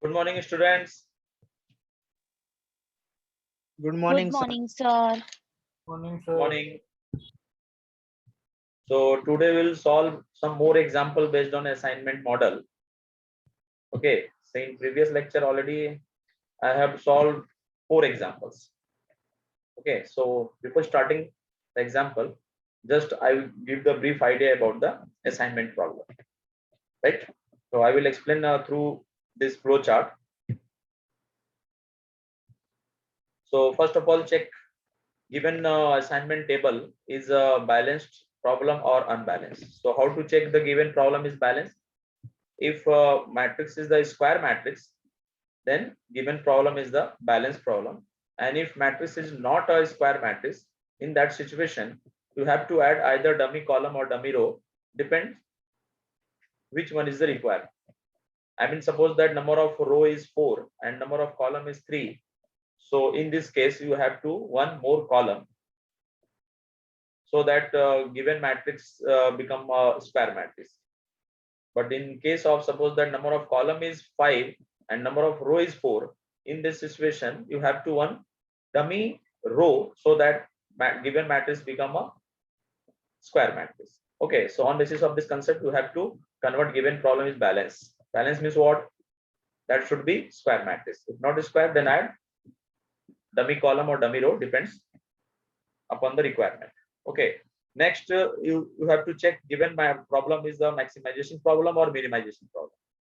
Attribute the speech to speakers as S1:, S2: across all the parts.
S1: Good morning, students.
S2: Good
S3: Good
S2: morning, sir.
S3: morning, sir.
S2: Morning,
S1: Good morning. So today we'll solve some more example based on assignment model. Okay. So in previous lecture already I have solved 4 examples. Okay. So before starting the example, just I will give the brief idea about the assignment problem. Right. So I will explain through this flow chart. So first of all, check given assignment table is a balanced problem or unbalanced. So how to check the given problem is balanced? If matrix is the square matrix, then given problem is the balanced problem. And if matrix is not a square matrix, in that situation you have to add either dummy column or dummy row, depends which one is the required. I mean, suppose that number of row is 4 and number of column is 3. So in this case you have to one more column, so that given matrix become a square matrix. But in case of suppose that number of column is 5 and number of row is 4, in this situation you have to one dummy row, so that given matrix become a square matrix. Okay, so on basis of this concept you have to convert given problem is balance. Balance means what? That should be square matrix. If not square, then add dummy column or dummy row, depends upon the requirement. Okay. Next, you have to check given my problem is the maximization problem or minimization problem.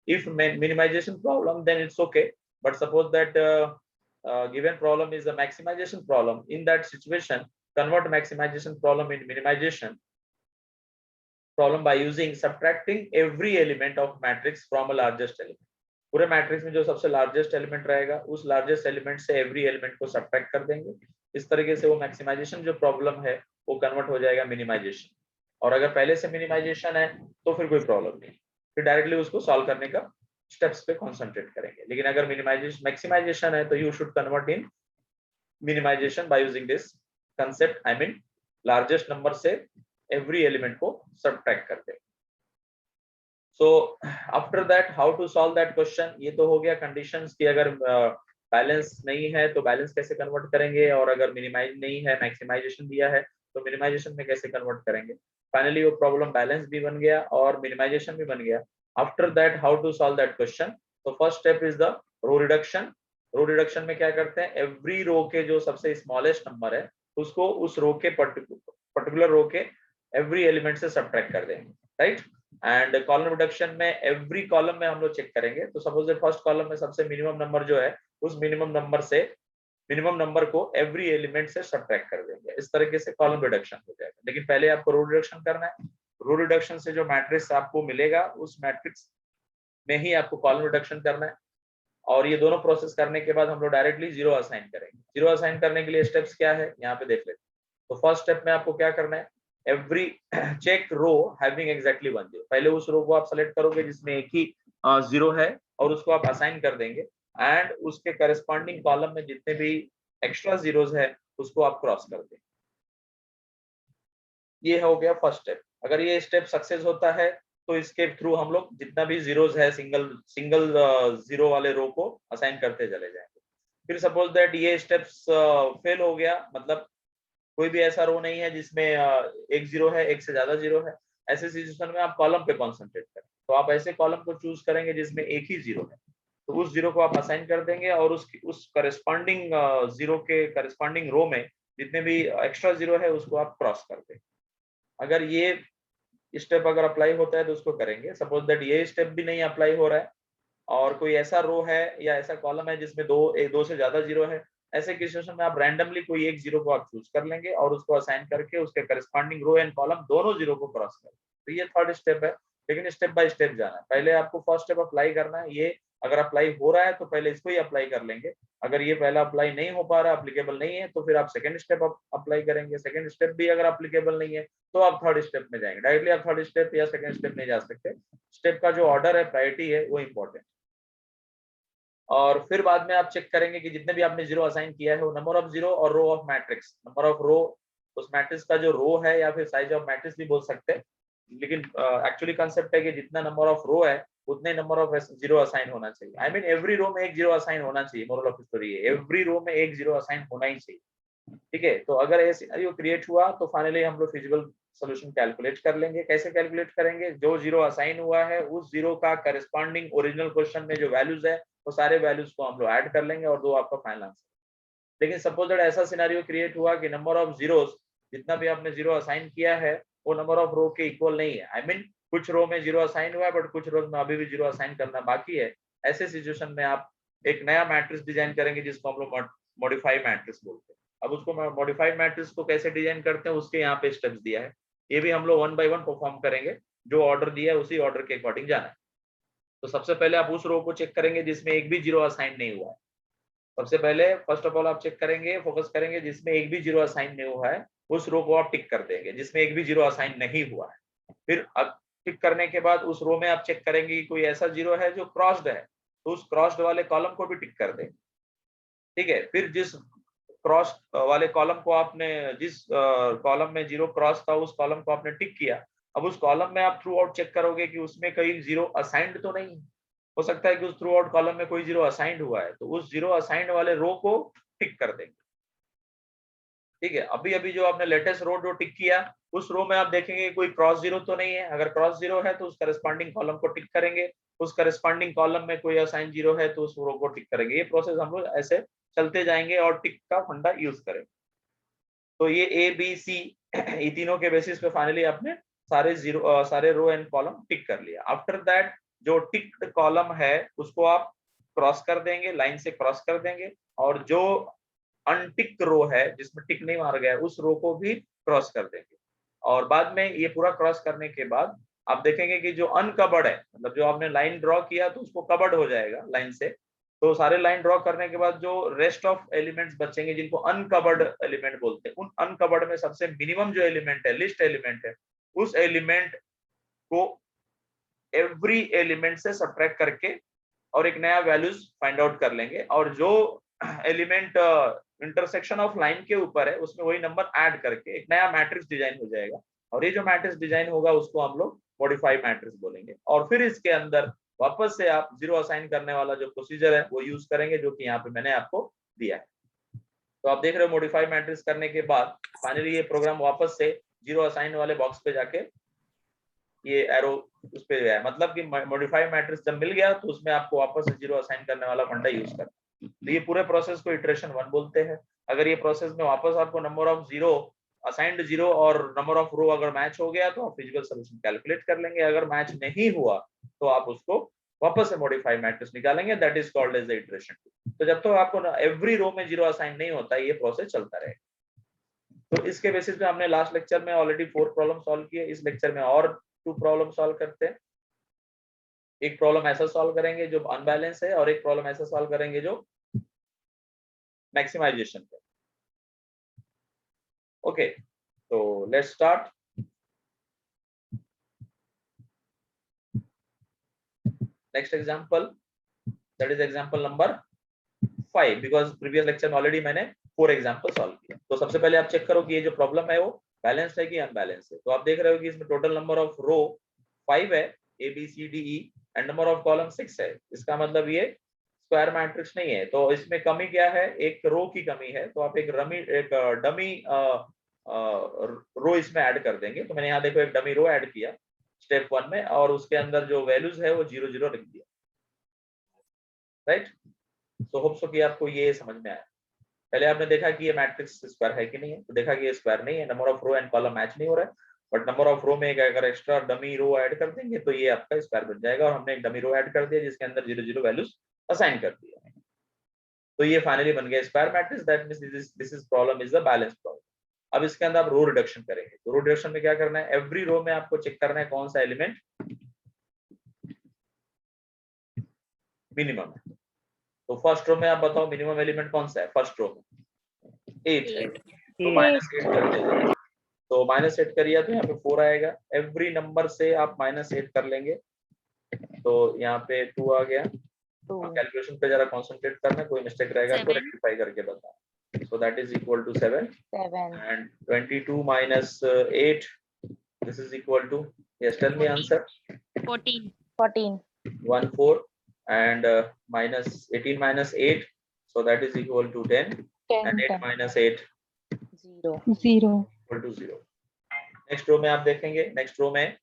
S1: If minimization problem, then it's okay. But suppose that given problem is a maximization problem, in that situation, convert maximization problem in minimization problem by using subtracting every element of matrix from a largest element. पूरे matrix में जो सबसे largest element रहेगा उस largest element से every element को subtract कर देंगे. इस तरीके से वो मैक्सिमाइजेशन जो प्रॉब्लम है वो कन्वर्ट हो जाएगा मिनिमाइजेशन. और अगर पहले से मिनिमाइजेशन है तो फिर कोई प्रॉब्लम नहीं, फिर डायरेक्टली उसको सॉल्व करने का स्टेप्स पे कॉन्सेंट्रेट करेंगे. लेकिन अगर मिनिमाइजेशन मैक्सिमाइजेशन है तो you should convert in minimisation by using this concept. I mean largest number से एवरी एलिमेंट को सब्ट्रैक्ट कर देंगे. So after that how to solve that question, ये तो हो गया कंडीशंस कि अगर बैलेंस नहीं है तो बैलेंस कैसे कन्वर्ट करेंगे, और अगर मिनिमाइज नहीं है मैक्सिमाइजेशन दिया है तो मिनिमाइजेशन में कैसे कन्वर्ट करेंगे. फाइनली वो प्रॉब्लम बैलेंस भी बन गया और मिनिमाइजेशन भी बन गया. After that how to solve that question. तो first step is the row reduction. Row reduction में क्या करते हैं, एवरी रो के जो सबसे स्मॉलेस्ट नंबर है उसको उस रो के पर्टिकुलर रो के एवरी एलिमेंट से सब्ट्रैक्ट कर देंगे. राइट. एंड कॉलम रिडक्शन में एवरी कॉलम में हम लोग चेक करेंगे. तो सपोज फर्स्ट कॉलम में सबसे मिनिमम नंबर जो है उस मिनिमम नंबर को एवरी एलिमेंट से सब्ट्रैक्ट कर देंगे. इस तरीके से कॉलम रिडक्शन हो जाएगा. लेकिन पहले आपको रो रिडक्शन करना है. रो रिडक्शन से जो मैट्रिक्स आपको मिलेगा उस मैट्रिक्स में ही आपको कॉलम रिडक्शन करना है. और ये दोनों प्रोसेस करने के बाद हम लोग डायरेक्टली जीरो असाइन करेंगे. जीरो असाइन करने के लिए स्टेप्स क्या है यहाँ पे देख लेते हैं. तो फर्स्ट स्टेप में आपको क्या करना है, एवरी चेक रो हैविंग एग्जैक्टली 1 0. पहले उस रो को आप सेलेक्ट करोगे जिसमें एक ही जीरो है और उसको आप असाइन कर देंगे. एंड उसके करस्पॉन्डिंग कॉलम में जितने भी एक्स्ट्रा जीरोस है उसको आप क्रॉस कर देंगे. ये हो गया फर्स्ट स्टेप. अगर ये स्टेप सक्सेस होता है तो इसके थ्रू हम लोग जितना भी जीरोस है सिंगल जीरो वाले रो को असाइन करते चले जाएंगे. फिर सपोज दैट ये स्टेप्स फेल हो गया, मतलब कोई भी ऐसा रो नहीं है जिसमें एक जीरो है, एक से ज्यादा जीरो है. ऐसे सिचुएशन में आप कॉलम पे कॉन्सेंट्रेट करें. तो आप ऐसे कॉलम को चूज करेंगे जिसमें एक ही जीरो है, तो उस जीरो को आप असाइन कर देंगे और उस करस्पॉन्डिंग जीरो के करस्पॉन्डिंग रो में जितने भी एक्स्ट्रा जीरो है उसको आप क्रॉस कर देंगे. अगर ये स्टेप अगर अप्लाई होता है तो उसको करेंगे. सपोज दैट ये स्टेप भी नहीं अप्लाई हो रहा है और कोई ऐसा रो है या ऐसा कॉलम है जिसमें दो से ज्यादा जीरो है, ऐसे सिचुएशन में आप रैंडमली कोई एक जीरो को आप चूज कर लेंगे और उसको असाइन करके उसके करस्पॉन्डिंग रो एंड कॉलम दोनों जीरो को क्रॉस कर. तो ये थर्ड स्टेप है. लेकिन स्टेप बाय स्टेप जाना है. पहले आपको फर्स्ट स्टेप अप्लाई करना है. ये अगर अप्लाई हो रहा है तो पहले इसको ही अप्लाई कर लेंगे. अगर ये पहला अप्लाई नहीं हो पा रहा, अप्लीकेबल नहीं है, तो फिर आप सेकंड स्टेप अप्लाई करेंगे. सेकंड स्टेप भी अगर अप्लीकेबल नहीं है तो आप थर्ड स्टेप में जाएंगे. डायरेक्टली आप थर्ड स्टेप या सेकंड स्टेप नहीं जा सकते. स्टेप का जो ऑर्डर है, प्रायोरिटी है, वो इंपॉर्टेंट. और फिर बाद में आप चेक करेंगे कि जितने भी आपने जीरो असाइन किया है वो नंबर ऑफ जीरो और row of matrix, number of row उस मैट्रिक्स का जो रो है या फिर साइज ऑफ मैट्रिक्स भी बोल सकते हैं, लेकिन एक्चुअली कंसेप्ट है कि जितना नंबर ऑफ रो है उतने नंबर ऑफ जीरो असाइन होना चाहिए। आई मीन एवरी रो में एक जीरो असाइन होना चाहिए। मोरल ऑफ स्टोरी है एवरी रो में एक जीरो असाइन होना ही चाहिए। ठीक है, तो अगर ये सिनेरियो क्रिएट हुआ तो फाइनली हम लोग फिजिबल सोल्यूशन कैलकुलेट कर लेंगे। कैसे कैलकुलेट करेंगे? जो जीरो असाइन हुआ है उस जीरो का करस्पॉन्डिंग ओरिजिनल क्वेश्चन में जो वैल्यूज है वो सारे वैल्यूज को हम लोग ऐड कर लेंगे और दो आपका फाइनल आंसर। लेकिन सपोज दैट ऐसा सिनेरियो क्रिएट हुआ कि नंबर ऑफ जीरोस जितना भी आपने जीरो असाइन किया है वो नंबर ऑफ रो के इक्वल नहीं है। आई मीन कुछ रो में जीरो असाइन हुआ है बट कुछ रो में अभी भी जीरो असाइन करना बाकी है। ऐसे सिचुएशन में आप एक नया मैट्रिक्स डिजाइन करेंगे जिसको हम लोग मॉडिफाई मैट्रिक्स बोलते हैं। अब उसको मॉडिफाइड मैट्रिक्स को कैसे डिजाइन करते हैं उसके यहाँ पे स्टेप्स दिया है। ये भी हम लोग वन बाय वन परफॉर्म करेंगे। जो ऑर्डर दिया है उसी ऑर्डर के अकॉर्डिंग जाना है। तो सबसे पहले आप उस रो को चेक करेंगे जिसमें एक भी जीरो असाइन नहीं हुआ है। सबसे पहले फर्स्ट ऑफ ऑल आप चेक करेंगे, फोकस करेंगे जिसमें एक भी जीरो असाइन नहीं हुआ है उस रो को आप टिक कर देंगे जिसमें एक भी जीरो असाइन नहीं हुआ है। फिर अब टिक करने के बाद उस रो में आप चेक करेंगे कि कोई ऐसा जीरो है जो क्रॉस्ड है तो उस क्रॉस्ड वाले कॉलम को भी टिक कर देंगे। ठीक है, फिर जिस क्रॉस वाले कॉलम को आपने जिस कॉलम में जीरो क्रॉस था उस कॉलम को आपने टिक किया। अब उस कॉलम में आप थ्रू आउट चेक करोगे कि उसमें कहीं जीरो असाइंड तो नहीं है। हो सकता है कि उस थ्रू आउट कॉलम में कोई जीरो असाइंड हुआ है तो उस जीरो असाइंड वाले रो को टिक कर देंगे। ठीक है, अभी अभी जो आपने लेटेस्ट रो जो टिक किया उस रो में आप देखेंगे कोई क्रॉस जीरो तो नहीं है। अगर क्रॉस जीरो है तो उस करस्पॉन्डिंग कॉलम को टिक करेंगे। उस करस्पॉन्डिंग कॉलम में कोई असाइन जीरो है तो उस रो को टिक करेंगे। ये प्रोसेस हम लोग ऐसे चलते जाएंगे और टिक का फंडा यूज करेंगे। तो ये ए बी सी ये तीनों के बेसिस पे फाइनली आपने सारे रो एंड कॉलम टिक कर लिया। आफ्टर दैट जो टिक्ड कॉलम है उसको आप क्रॉस कर देंगे, लाइन से क्रॉस कर देंगे। और जो अनटिक रो है जिसमें टिक नहीं मार गया उस रो को भी क्रॉस कर देंगे। और बाद में ये पूरा क्रॉस करने के बाद आप देखेंगे कि जो अनकवर्ड है मतलब जो आपने लाइन ड्रॉ किया तो उसको कवर्ड हो जाएगा लाइन से। तो सारे लाइन ड्रॉ करने के बाद जो रेस्ट ऑफ एलिमेंट्स बचेंगे जिनको अनकवर्ड एलिमेंट बोलते हैं उन अनकवर्ड में सबसे मिनिमम जो एलिमेंट है लिस्ट एलिमेंट है उस एलिमेंट को एवरी एलिमेंट से सब्ट्रैक्ट करके और एक नया वैल्यूज फाइंड आउट कर लेंगे। और जो एलिमेंट इंटरसेक्शन ऑफ लाइन के ऊपर है उसमें वही नंबर ऐड करके एक नया मैट्रिक्स डिजाइन हो जाएगा। और ये जो मैट्रिक्स डिजाइन होगा उसको हम लोग मॉडिफाई मैट्रिक्स बोलेंगे। और फिर इसके अंदर वापस से आप जीरो असाइन करने वाला जो प्रोसीजर है वो यूज करेंगे जो कि यहाँ पे मैंने आपको दिया है। तो आप देख रहे हो मॉडिफाई मैट्रिक्स करने के बाद फाइनली ये प्रोग्राम वापस से जीरो असाइन वाले बॉक्स पे जाके ये एरो उस पे है। मतलब कि मॉडिफाई मैट्रिक्स जब मिल गया तो उसमें आपको वापस से जीरो असाइन करने वाला फंडा यूज करना। तो ये पूरे प्रोसेस को इटरेशन 1 बोलते हैं। अगर ये प्रोसेस में वापस आपको number of zero assigned zero और नंबर ऑफ रो अगर मैच हो गया तो आप फिजिकल सोल्यूशन कैलकुलेट कर लेंगे। अगर मैच नहीं हुआ तो आप उसको वापस से मॉडिफाई मैट्रिक्स निकालेंगे। That is called as the iteration. तो जब तक आपको एवरी रो में जीरो असाइन नहीं होता ये प्रोसेस चलता रहेगा। तो इसके बेसिस पे हमने लास्ट लेक्चर में ऑलरेडी 4 प्रॉब्लम सॉल्व किए। इस लेक्चर में और 2 प्रॉब्लम सॉल्व करते हैं। एक प्रॉब्लम ऐसा सॉल्व करेंगे जो अनबैलेंस है और एक प्रॉब्लम ऐसा सॉल्व करेंगे जो मैक्सिमाइजेशन पे। ओके, तो let's start. Next example, that is example number 5 because previous lecture में ऑलरेडी मैंने 4 एग्जांपल सॉल्व किए। तो सबसे पहले आप चेक करो कि ये जो प्रॉब्लम है वो बैलेंस्ड है कि अनबैलेंस्ड है। तो आप देख रहे हो कि इसमें टोटल नंबर ऑफ रो 5 है, A B C D E, and number of column 6 है। इसका मतलब ये स्क्वायर मैट्रिक्स नहीं है। तो इसमें कमी क्या है? एक रो की कमी है। तो आप एक डमी रो इसमें ऐड कर देंगे। तो मैंने यहाँ देखो एक डमी रो ऐड किया स्टेप 1 में और उसके अंदर जो वैल्यूज है वो 0 0 लिख दिया। राइट, तो होप सो कि आपको ये समझ में आया। पहले आपने देखा कि ये मैट्रिक्स स्क्वायर है कि नहीं है, तो देखा कि ये स्क्वायर नहीं है। Number of row and column match नहीं हो रहा है। बट नंबर ऑफ रो में एक अगर एक्स्ट्रा डमी रो ऐड कर देंगे तो ये आपका स्क्वायर बन जाएगा। और हमने एक डमी रो ऐड कर दिया जिसके अंदर 0 0 वैल्यूज असाइन कर दिया। तो ये फाइनली बन गया square matrix. That means this is problem is the balance problem. अब इसके अंदर आप रो रिडक्शन करेंगे। तो रो रिडक्शन में क्या करना है? एवरी रो में आपको चेक करना है कौन सा एलिमेंट मिनिमम है। तो फर्स्ट रो में आप बताओ मिनिमम एलिमेंट कौन सा है फर्स्ट रो में? 8 है। तो -8 कर देंगे। तो -8 करिए तो यहाँ पे 4 आएगा। एवरी नंबर से आप -8 कर लेंगे तो यहाँ पे 2 आ गया। कैलकुलेशन पे जरा कंसंट्रेट करना, कोई मिस्टेक रहेगा तो रेक्टिफाई करके बताओ। so that is equal to 7 and 22 minus 8 this is equal to Yes, tell me answer.
S3: 14.
S4: 14.
S1: 1 4 and minus 18 minus 8, so that is equal to 10,
S4: 10.
S1: and 8
S4: 10.
S1: minus 8
S4: 0.
S5: 0.
S1: equal to 0. Next row में आप देखेंगे, next row में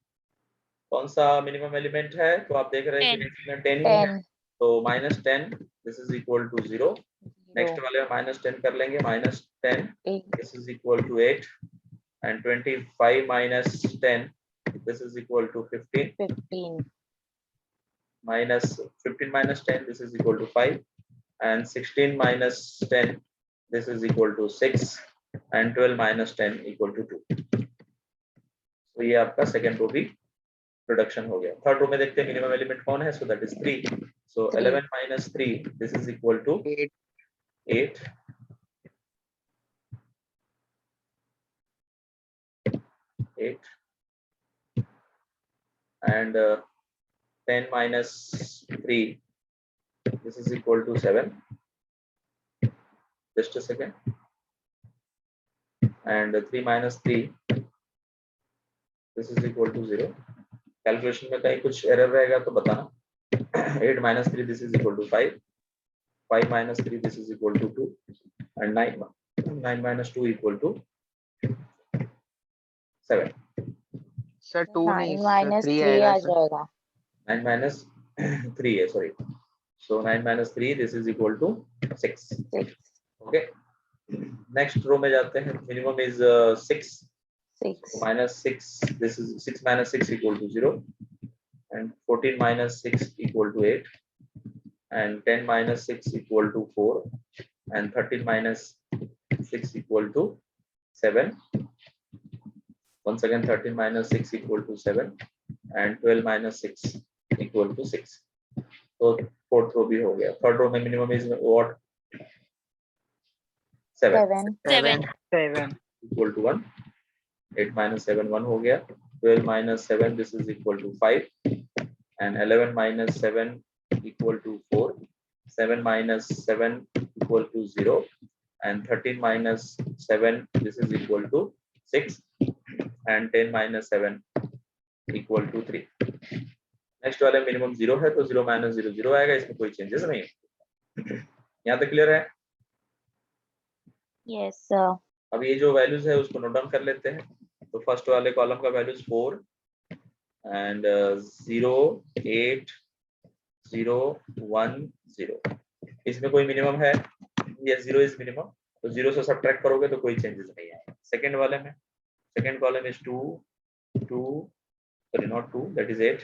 S1: कौन सा minimum element है, तो आप देख रहे हैं कि
S3: 10.
S1: इसमें 10 ही है,
S4: 10.
S1: तो -10 this is equal to 0. Next वाले में -10 कर लेंगे, -10
S4: 8.
S1: This is equal to 8, and 25 minus 10 this is equal to 15,
S4: 15.
S1: minus 15 minus 10 this is equal to 5, and 16 minus 10 this is equal to 6, and 12 minus 10 equal to 2. तो ये आपका second row भी production हो गया. थर्ड रो में देखते हैं minimum element कौन है, so that is 3. So 11 minus 3 this is equal to 8. 8 and 10 minus 3 this is equal to 7. Just a second. And 3 minus 3 this is equal to 0. Calculation में कहीं कुछ एरर रहेगा तो बताना. 8 minus 3 this is equal to 5. 5 minus 3 this is equal to 2, and 9 minus 2 equal to 7.
S6: Sir 2 नहीं
S4: 9 minus
S6: 3
S4: 3
S6: आएगा
S4: आ
S6: sir.
S4: जाएगा.
S1: 9 minus 3 है, sorry. So 9 minus 3 this is equal to 6.
S4: 6.
S1: Okay. Next row में जाते हैं. Minimum is 6.
S4: 6.
S1: Minus 6 this is 6 minus 6 equal to 0, and 14 minus 6 equal to 8, and 10 minus 6 equal to 4, and 13 minus 6 equal to 7. Once again 13 minus 6 equal to 7, and 12 minus 6 equal to 6. तो fourth row भी हो गया. Third row में minimum is what, 7
S4: 7.
S3: 7.
S1: equal to 1. 8 minus 7 1 हो गया. 12 minus 7 this is equal to 5, and 11 minus 7 equal to 4. 7 minus 7 equal to 0, and 13 minus 7 this is equal to 6, and 10 minus 7 equal to 3. Next वाले minimum 0 है, तो 0 minus 0 0 आएगा, इसमें कोई changes नहीं है. यहाँ तक क्लियर है.
S4: Yes, sir.
S1: अब ये जो वैल्यूज है उसको नोट डाउन कर लेते हैं. तो फर्स्ट वाले कॉलम का वैल्यूज 4 and 0 8 0 1 0. इसमें कोई मिनिमम है, यस 0 इज मिनिमम, तो 0 से सब्ट्रैक्ट करोगे तो कोई चेंजेस नहीं आएगा. सेकंड वाले में, second column is 2 2 sorry not 2, that is 8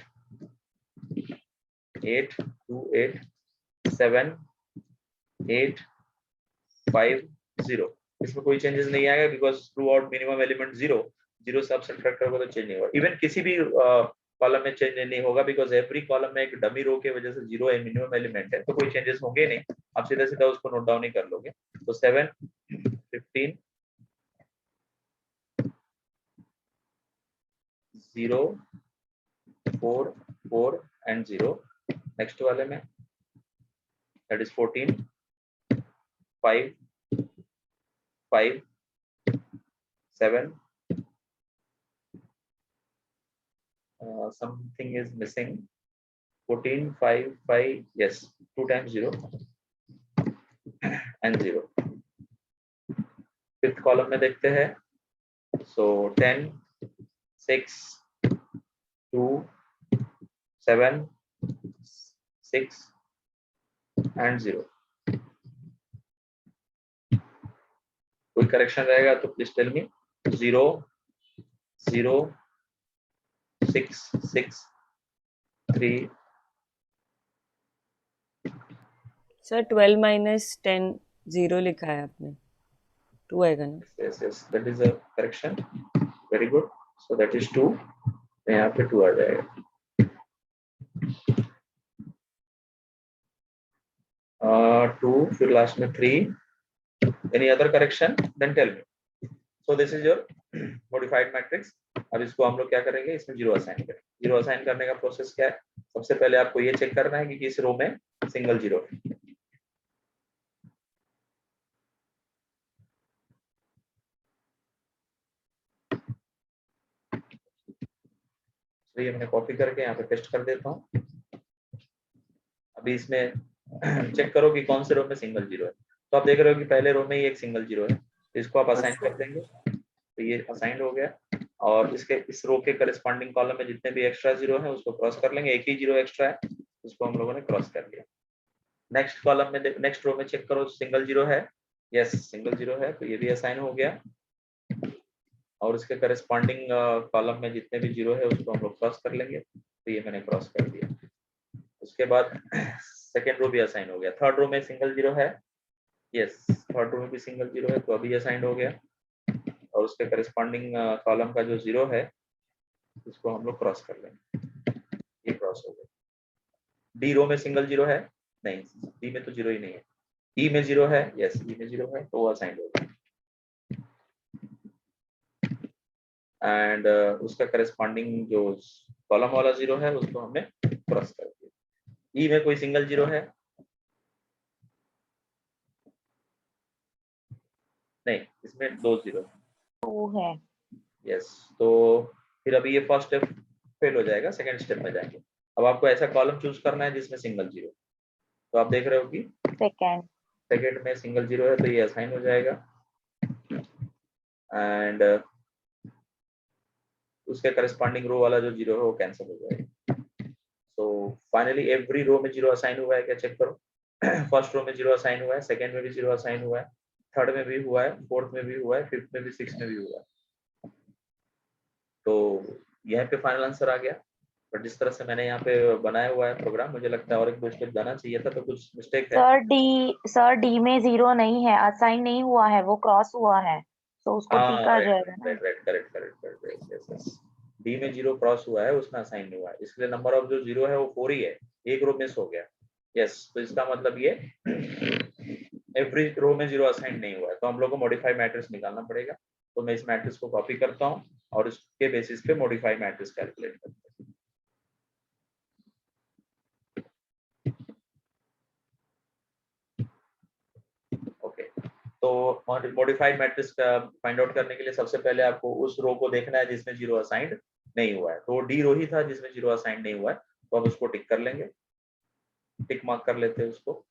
S1: 8 2 8 7 8 5 0. इसमें कोई चेंजेस नहीं आएगा, because through out minimum element 0 0 से आप सब्ट्रैक्ट करोगे तो चेंज नहीं होगा. इवन किसी भी कॉलम में चेंज नहीं होगा, बिकॉज एवरी कॉलम में एक डमी रो की वजह से 0 है, मिनिमम एलिमेंट है, तो कोई चेंजेस होंगे नहीं. आप सीधा सीधा उसको नोट डाउन ही कर लोगे. तो 7 15 0 4 4 and 0. नेक्स्ट वाले में that is 14 5 5 7. Something is missing. 14 5 5, yes, 2 times 0 and 0. Fifth column में देखते हैं. सो 10 6 2 7 6 and 0. कोई करेक्शन रहेगा तो please tell me. 0 0 6 6 3.
S5: Sir 12 minus 10 0 लिखा है आपने, 2 आएगा ना.
S1: Yes, yes, that is a correction. Very good. So that is 2. यहाँ पे 2 आ जाएगा. 2 फिर लास्ट में 3. Any other correction? Then tell me. So this is your modified matrix. अब इसको हम लोग क्या करेंगे, इसमें 0 असाइन करेंगे. 0 असाइन करने का प्रोसेस क्या है? सबसे पहले आपको ये चेक करना है कि किस रो में सिंगल 0 है. तो ये मैंने कॉपी करके यहाँ पे पेस्ट कर देता हूँ। अभी इसमें चेक करो कि कौन से रो में सिंगल जीरो है। तो आप देख रहे हो कि पहले रो में ही एक सिंगल जीरो है, तो इसको आप असाइन कर देंगे, तो ये असाइन हो गया। और इसके इस रो के करस्पॉन्डिंग कॉलम में जितने भी एक्स्ट्रा जीरो है उसको क्रॉस कर लेंगे। एक ही जीरो एक्स्ट्रा है, उसको हम लोगों ने क्रॉस कर लिया। नेक्स्ट कॉलम में नेक्स्ट रो में चेक करो, सिंगल जीरो है, यस सिंगल जीरो है, तो ये भी असाइन हो गया। और उसके करस्पॉन्डिंग कॉलम में जितने भी जीरो है उसको हम लोग क्रॉस कर लेंगे, तो ये मैंने क्रॉस कर दिया। उसके बाद सेकेंड रो भी असाइन हो गया। थर्ड रो में सिंगल जीरो है, यस थर्ड रो में भी सिंगल जीरो है, तो अभी असाइन हो गया। और उसके करस्पॉन्डिंग कॉलम का जो जीरो है उसको हम लोग क्रॉस कर लेंगे, ये क्रॉस हो गया। डी रो में सिंगल जीरो है, नहीं डी में तो जीरो ही नहीं है। ई में जीरो है, यस ई में जीरो है, तो वो असाइन हो गया। एंड उसका करस्पॉन्डिंग जो कॉलम वाला जीरो है उसको हमने क्रॉस कर दिया। ई में कोई सिंगल जीरो है, नहीं इसमें दो जीरो है,
S4: 2 है।
S1: यस। तो फिर अभी ये फर्स्ट स्टेप फेल हो जाएगा, सेकंड स्टेप में जाएंगे। अब आपको ऐसा कॉलम चूज करना है जिसमें सिंगल जीरो, तो आप देख रहे हो कि
S4: सेकंड।
S1: सेकंड में सिंगल जीरो है, तो ये असाइन हो जाएगा। एंड उसके करस्पॉन्डिंग रो वाला जो जीरो है वो कैंसिल हो जाएगा। तो फाइनली एवरी रो में जीरो असाइन हुआ है क्या, चेक करो। फर्स्ट रो में जीरो असाइन हुआ है, सेकंड में भी जीरो असाइन हुआ है, थर्ड में भी हुआ है, फोर्थ में भी हुआ है, फिफ्थ में भी, सिक्स्थ में भी हुआ है। तो यहाँ पे फाइनल आंसर आ गया। बट जिस तरह से मैंने यहाँ पे बनाया हुआ है प्रोग्राम, मुझे लगता है और एक दो स्टेप जाना चाहिए था, तो कुछ मिस्टेक है।
S4: सर डी में 0 नहीं है, असाइन नहीं हुआ है, वो क्रॉस हुआ है, तो उसको टिक
S1: हाँ
S4: आ
S1: राइट
S4: जाएगा ना।
S1: Right right, correct correct correct, yes yes. D में जीरो क्रॉस हुआ है, उसमें असाइन नहीं हुआ है, इसलिए नंबर ऑफ जो जीरो है वो 4 ही है, एक रो मिस हो गया। यस, तो इसका मतलब ये एवरी रो में जीरो असाइन नहीं हुआ है, तो हम लोग को मॉडिफाई मैट्रिक्स निकालना पड़ेगा। तो मैं इस मैट्रिक्स को कॉपी करता हूँ और इसके बेसिस पे मॉडिफाई मैट्रिक्स कैलकुलेट करता हूँ। ओके, तो मॉडिफाइड मैट्रिक्स का फाइंड आउट करने के लिए सबसे पहले आपको उस रो को देखना है जिसमें जीरो असाइंड नहीं हुआ है। तो डी रो ही था जिसमें जीरो असाइंड नहीं हुआ है, तो हम उसको टिक कर लेंगे, टिक मार्क कर लेते हैं उसको।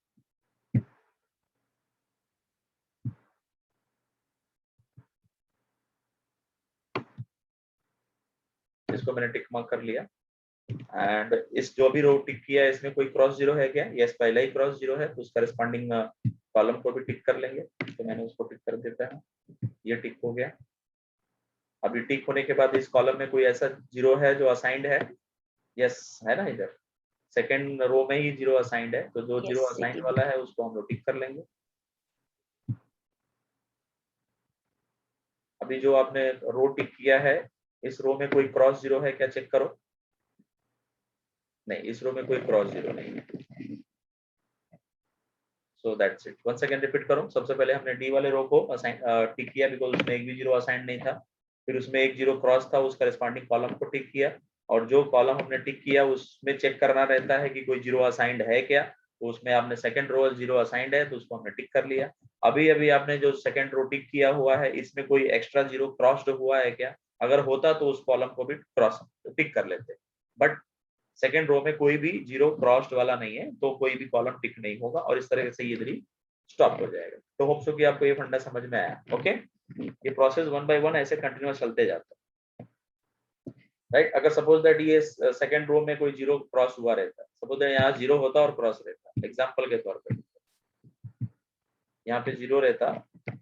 S1: इसको मैंने टिक मार्क कर लिया। एंड इस जो भी रो टिक किया है इसमें कोई क्रॉस जीरो है क्या, यस पहला ही क्रॉस जीरो है, तो उस करस्पॉन्डिंग कॉलम को भी टिक कर लेंगे। तो मैंने उसको टिक कर देता हूँ, ये टिक हो गया। अभी टिक होने के बाद इस कॉलम में कोई ऐसा जीरो है जो असाइंड है, यस है ना, इधर सेकेंड रो में ही जीरो असाइंड है, तो जो जीरो
S4: यस
S1: असाइंड
S4: सिटी।
S1: वाला है उसको हम लोग टिक कर लेंगे। अभी जो आपने रो टिक किया है इस रो में कोई क्रॉस जीरो है क्या, चेक करो। नहीं, इस रो में कोई क्रॉस जीरो नहीं है। So that's it. One second repeat करो। सबसे पहले हमने डी वाले रो को असाइन टिक किया बिकॉज उसमें एक भी जीरो असाइन नहीं था। फिर उसमें एक जीरो क्रॉस था, उस करस्पॉन्डिंग कॉलम को टिक किया। और जो कॉलम हमने टिक किया उसमें चेक करना रहता है कि कोई जीरो असाइंड है क्या, तो उसमें आपने सेकंड रो जीरो असाइंड है तो उसको हमने टिक कर लिया। अभी अभी आपने जो सेकंड रो टिक किया हुआ है इसमें कोई एक्स्ट्रा जीरो क्रॉस्ड हुआ है क्या, अगर होता तो उस कॉलम को भी क्रॉस टिक कर लेते। बट सेकेंड रो में कोई भी जीरो क्रॉस्ड वाला नहीं है, तो कोई भी कॉलम टिक नहीं होगा और इस तरह से ये इधर ही स्टॉप हो जाएगा। तो होप सो कि आपको ये फंडा समझ में आया। ओके, ये प्रोसेस वन बाय वन ऐसे कंटिन्यूअस चलते जाता है, राइट। अगर सपोज दैट ये सेकेंड रो में कोई जीरो क्रॉस हुआ रहता है, सपोज दैट यहाँ जीरो होता और क्रॉस रहता, एग्जाम्पल के तौर पर यहाँ पे जीरो रहता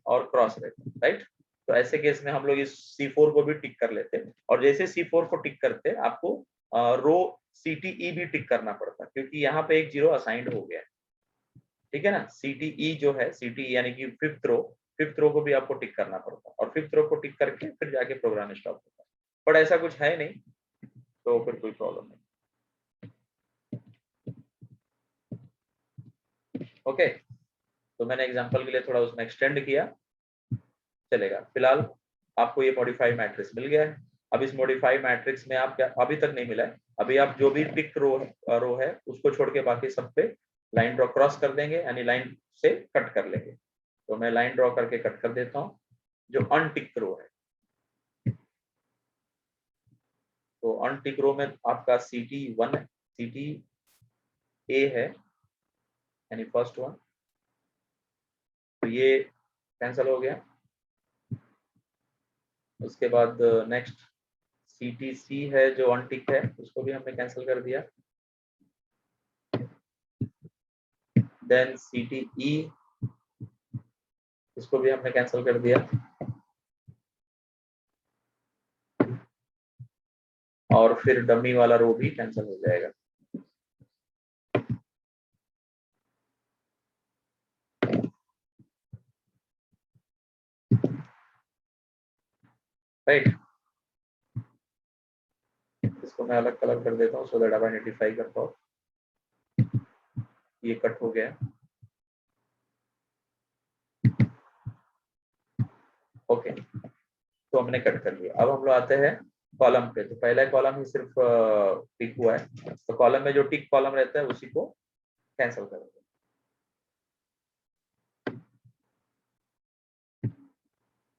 S1: और क्रॉस रहता, राइट। तो ऐसे केस में हम लोग इस C4 को भी टिक कर लेते, और जैसे C4 को टिक करते आपको रो CTE भी टिक करना पड़ता, क्योंकि यहाँ पे एक जीरो असाइंड हो गया, ठीक है ना। CTE जो है, CTE यानी कि फिफ्थ रो को भी आपको टिक करना पड़ता, और फिफ्थ रो को टिक करके फिर जाके प्रोग्राम स्टॉप होता। बट ऐसा कुछ है नहीं, तो फिर कोई प्रॉब्लम नहीं। ओके, तो मैंने एग्जांपल के लिए थोड़ा उसमें एक्सटेंड किया, चलेगा। फिलहाल आपको ये मॉडिफाई मैट्रिक्स मिल गया है। अब इस मॉडिफाई मैट्रिक्स में आप क्या, अभी तक नहीं मिला है, अभी आप जो भी टिक रो है उसको छोड़ के बाकी सब पे लाइन ड्रॉ क्रॉस कर देंगे, यानी लाइन से कट कर लेंगे। तो मैं लाइन ड्रॉ करके कट कर देता हूँ जो अनटिक रो है। तो अनटिक रो में आपका CT1 है, CTA है यानी फर्स्ट वन, तो ये कैंसिल हो गया। उसके बाद नेक्स्ट CTC है जो अनटिक है, उसको भी हमने कैंसिल कर दिया। देन CTE, इसको भी हमने कैंसिल कर दिया। और फिर डमी वाला रो भी कैंसिल हो जाएगा। राइट, इसको मैं अलग कलर कर देता हूँ सो दैट आप आइडेंटिफाई कर पाओ। ये कट हो गया। ओके, तो हमने कट कर लिया। अब हम लोग आते हैं कॉलम पे। तो पहला कॉलम ही सिर्फ टिक हुआ है, तो कॉलम में जो टिक कॉलम रहता है उसी को कैंसिल कर दो।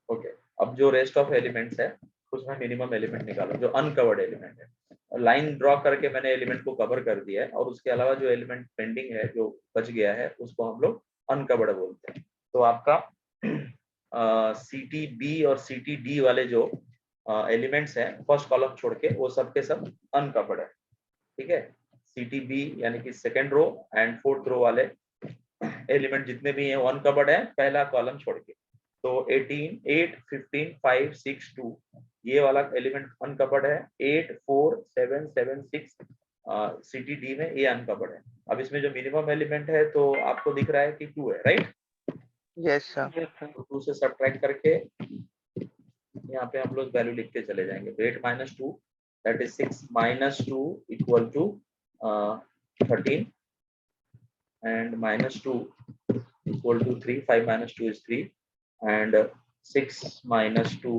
S1: ओके, अब जो रेस्ट ऑफ एलिमेंट्स है उसमें मिनिमम एलिमेंट निकालो जो अनकवर्ड एलिमेंट है। लाइन ड्रॉ करके मैंने एलिमेंट को कवर कर दिया है, और उसके अलावा जो एलिमेंट पेंडिंग है जो बच गया है उसको हम लोग अनकवर्ड बोलते हैं। तो आपका CTB और CTD वाले जो एलिमेंट्स हैं फर्स्ट कॉलम छोड़ के वो सब के सब अनकवर्ड है। ठीक है, CTB यानी कि second row and fourth row वाले एलिमेंट जितने भी हैं वो अनकवर्ड है पहला कॉलम छोड़ के। तो 18, 8, 15, 5, 6, 2 ये वाला एलिमेंट अनकवर्ड है। 8, 4, 7, 7, 6 CTD में ये अनकवर्ड है। अब इसमें जो मिनिमम एलिमेंट है तो आपको दिख रहा है कि 2 है, राइट?
S6: Yes sir.
S1: तो 2 से सब्ट्रैक्ट करके यहाँ पे हम लोग वैल्यू लिखते चले जाएंगे। तो 8 - 2 that is 6 - 2 equal to 13 and -2 equal to 3. 5 - 2 is 3 and 6 - 2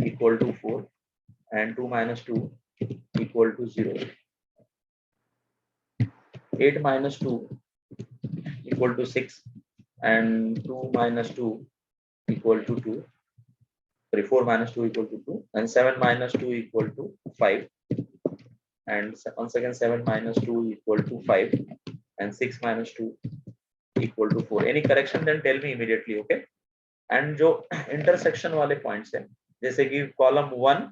S1: equal to 4 and 2 - 2 equal to 0. 8 - 2 equal to 6 and 2 - 2 equal to 2. Sorry, 4 - 2 equal to 2 and 7 - 2 equal to 5 and once again 7 - 2 equal to 5 and 6 - 2 equal to 4. Any correction then tell me immediately, okay? And जो intersection वाले points हैं जैसे कि column 1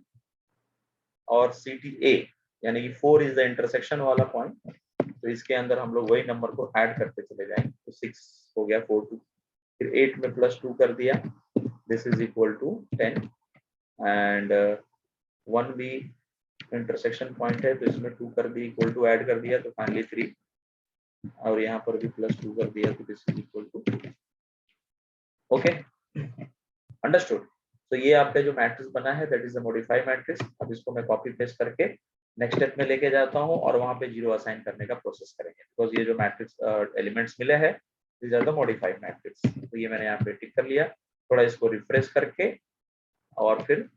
S1: और CTA यानी कि 4 is the intersection वाला point, तो इसके अंदर हम लोग वही नंबर को ऐड करते चले जाएंगे। तो 6 हो गया 4 2, फिर 8 में +2 कर दिया, this is equal to 10 and 1 भी इंटरसेक्शन पॉइंट है तो इसमें 2 कर दी, इक्वल टू ऐड कर दिया तो फाइनली 3 और यहाँ पर भी +2 कर दिया तो this is equal to. Okay, understood. तो ये आपका जो मैट्रिक्स बना है that is a modified matrix. अब इसको मैं कॉपी पेस्ट करके नेक्स्ट स्टेप में लेके जाता हूँ और वहां पे 0 असाइन करने का प्रोसेस करेंगे, बिकॉज ये जो मैट्रिक्स एलिमेंट्स मिले हैं this are the modified matrix. तो ये मैंने यहाँ पे टिक कर लिया। थोड़ा इसको रिफ्रेश करके और फिर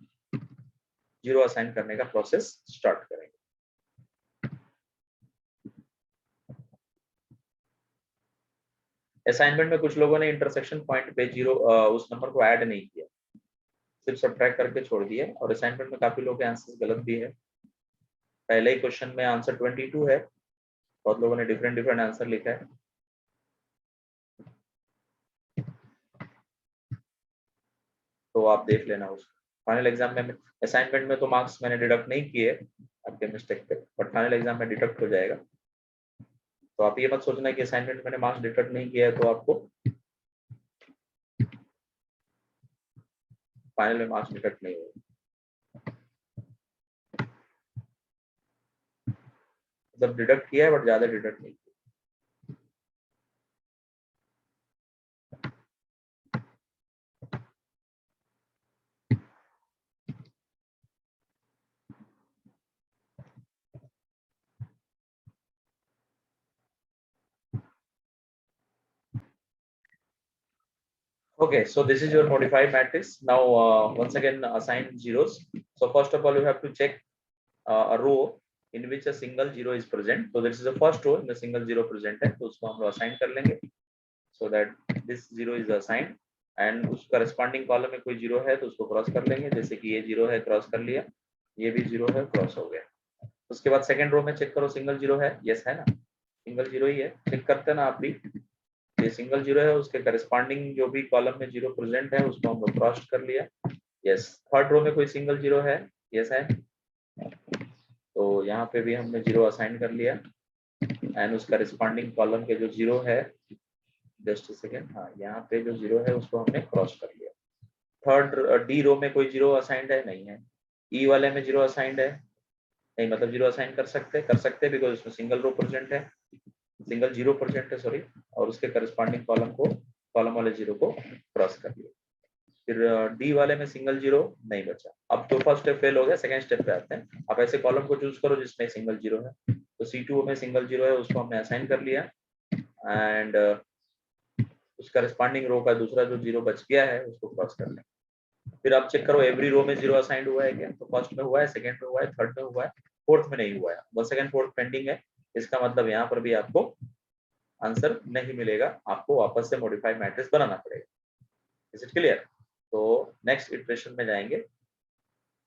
S1: 0 असाइन करने का प्रोसेस स्टार्ट करेंगे। असाइनमेंट में कुछ लोगों ने इंटरसेक्शन पॉइंट पे 0 उस नंबर को ऐड नहीं किया, सिर्फ सब्ट्रैक्ट करके छोड़ दिया, और असाइनमेंट में काफी लोगों के आंसर्स गलत भी है। पहले ही क्वेश्चन में आंसर 22 है, बहुत लोगों ने डिफरेंट आंसर लिखा है। तो आप देख लेना उसको। फाइनल एग्जाम में असाइनमेंट में तो मार्क्स मैंने डिडक्ट नहीं किए आपके मिस्टेक पे, बट फाइनल एग्जाम में डिडक्ट हो जाएगा। तो आप ये मत सोचना कि असाइनमेंट में मैंने मार्क्स डिडक्ट नहीं किया है तो आपको फाइनल में मार्क्स डिडक्ट नहीं होगा। मतलब डिडक्ट किया है बट ज्यादा डिडक्ट नहीं किया। Okay, so this is your modified matrix. Now, once again, assign zeros. So first of all, you have to check a row in which a single zero is present. So this is the first row in the single zero present है, तो उसको हम लोग assign कर लेंगे, so that this zero is assigned. And उस corresponding column में कोई zero है तो उसको cross कर लेंगे, जैसे कि ये zero है cross कर लिया, ये भी zero है cross हो गया। उसके बाद सेकंड रो में चेक करो सिंगल जीरो है, यस है ना, सिंगल जीरो ही है, चेक करते हैं ना आप भी, ये सिंगल जीरो है, उसके करस्पॉन्डिंग जो भी कॉलम में जीरो प्रेजेंट है उसको हम लोग क्रॉस कर लिया, यस। थर्ड रो में कोई सिंगल जीरो है, यस है, तो यहाँ पे भी हमने जीरो असाइन कर लिया एंड उस करस्पॉन्डिंग कॉलम के जो जीरो है, जस्ट सेकेंड, हाँ यहाँ पे जो जीरो है उसको हमने क्रॉस कर लिया। थर्ड डी रो में कोई जीरो असाइंड है, नहीं है। ई वाले में जीरो असाइंड है, नहीं, मतलब जीरो असाइन कर सकते बिकॉज उसमें सिंगल रो प्रेजेंट है, सिंगल जीरो प्रेजेंट है सॉरी, और उसके करस्पॉन्डिंग कॉलम वाले जीरो को क्रॉस कर लिया। फिर डी वाले में सिंगल जीरो नहीं बचा। अब तो फर्स्ट स्टेप फेल हो गया, सेकंड स्टेप पे आते हैं। आप ऐसे कॉलम को चूज करो जिसमें सिंगल जीरो है, तो C2 में सिंगल जीरो है उसको हमने असाइन कर लिया एंड उस करस्पॉन्डिंग रो का दूसरा जो जीरो बच गया है उसको क्रॉस कर लें। फिर आप चेक करो एवरी रो में जीरो असाइंड हुआ है क्या, तो फर्स्ट में हुआ है, सेकंड में हुआ है, थर्ड में हुआ है, फोर्थ में नहीं हुआ है, बस सेकंड फोर्थ पेंडिंग है। इसका मतलब यहाँ पर भी आपको आंसर नहीं मिलेगा, आपको वापस से मॉडिफाइड मैट्रिक्स बनाना पड़ेगा। Is it clear? तो नेक्स्ट इटरेशन में जाएंगे,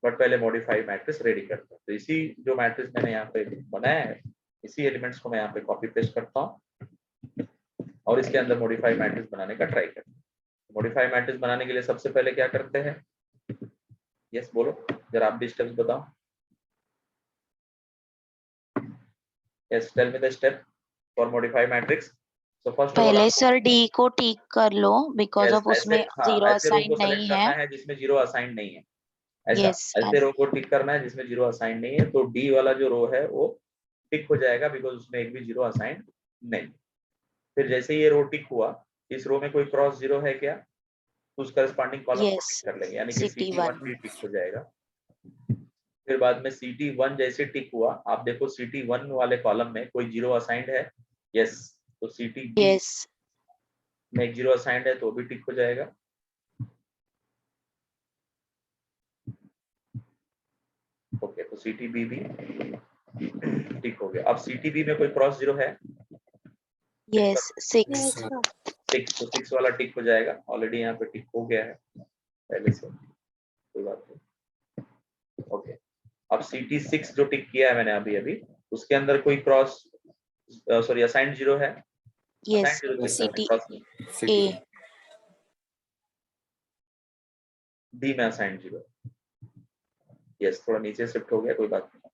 S1: बट पहले मॉडिफाइड मैट्रिक्स रेडी करते हैं। तो इसी जो मैट्रिक्स मैंने यहाँ पे बनाया है, इसी एलिमेंट्स को मैं यहाँ पे कॉपी पेस्ट करता हूँ और इसके अंदर मॉडिफाइड मैट्रिक्स बनाने का ट्राई करते हैं। मॉडिफाइड मैट्रिक्स बनाने के लिए सबसे पहले क्या करते हैं, यस बोलो जरा, आप भी स्टेप्स बताओ। Yes, tell me the step for modified matrix. So first of all
S4: पहले सर डी को टिक कर लो बिकॉज ऑफ उसमें जीरो
S1: ऐसे रो
S4: असाइन
S1: को
S4: नहीं
S1: सेलेक्ट
S4: है।
S1: करना है जिसमें जीरो असाइन नहीं है, ऐसा
S4: यस
S1: ऐसे रो को टिक करना है जिसमें जीरो असाइन नहीं है, तो डी वाला जो रो है वो टिक हो जाएगा बिकॉज उसमें एक भी जीरो असाइन नहीं। फिर जैसे ही ये रो टिक हुआ, इस रो में कोई क्रॉस जीरो है क्या, तो उस करस्पॉन्डिंग कॉलम को
S4: यस
S1: टिक कर लेंगे, यानी कि
S4: CT1
S1: CT1 भी टिक हो जाएगा। फिर बाद में CT1 जैसे टिक हुआ, आप देखो CT1 वाले कॉलम में कोई जीरो असाइंड है, यस, तो CTB
S4: यस
S1: में एक जीरो असाइंड है तो भी टिक हो जाएगा। ओके, तो CTB भी टिक हो गया। अब CTB में कोई क्रॉस जीरो है,
S4: यस 6
S1: 6, तो 6 वाला टिक हो जाएगा, ऑलरेडी यहाँ पे टिक हो गया है पहले से, कोई बात नहीं। ओके, अब CT6 जो टिक किया है मैंने अभी अभी, उसके अंदर कोई क्रॉस सॉरी असाइंड जीरो है,
S4: yes
S1: assigned zero
S4: CT A
S1: D में असाइंड जीरो, यस, थोड़ा नीचे शिफ्ट हो गया, कोई बात नहीं।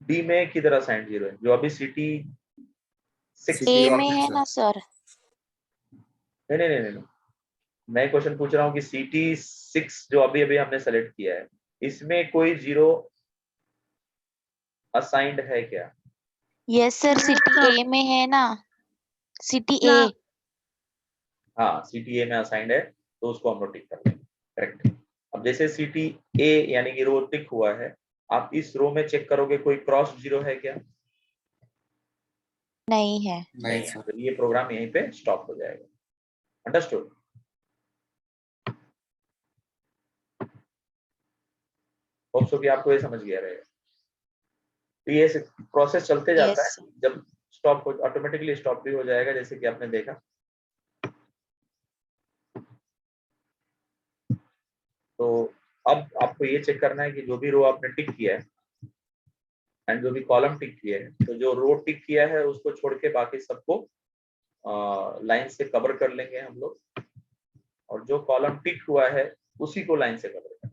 S1: डी में किधर असाइंड जीरो है, जो अभी CT6
S4: A में है ना सर।
S1: नहीं, मैं क्वेश्चन पूछ रहा हूँ कि CT6 जो अभी अभी हमने सेलेक्ट किया है, इसमें कोई जीरो असाइंड है क्या?
S4: यस सर सिटी A में है ना, सिटी A।
S1: हाँ, CTA में असाइंड है तो उसको हम लोग टिक कर देंगे, करेक्ट। अब जैसे CTA यानी कि रो टिक हुआ है, आप इस रो में चेक करोगे कोई क्रॉस जीरो है क्या?
S4: नहीं है।
S1: नहीं है, तो ये प्रोग्राम यहीं पे स्टॉप हो जाएगा। अंडरस्टूड? होप सो कि आपको ये समझ गया रहेगा। तो ये प्रोसेस चलते जाता
S4: यस
S1: है, जब स्टॉप हो ऑटोमेटिकली स्टॉप भी हो जाएगा, जैसे कि आपने देखा। तो अब आपको ये चेक करना है कि जो भी रो आपने टिक किया है एंड जो भी कॉलम टिक किया है, तो जो रो टिक किया है उसको छोड़ के बाकी सबको लाइन से कवर कर लेंगे हम लोग, और जो कॉलम टिक हुआ है उसी को लाइन से कवर करेंगे।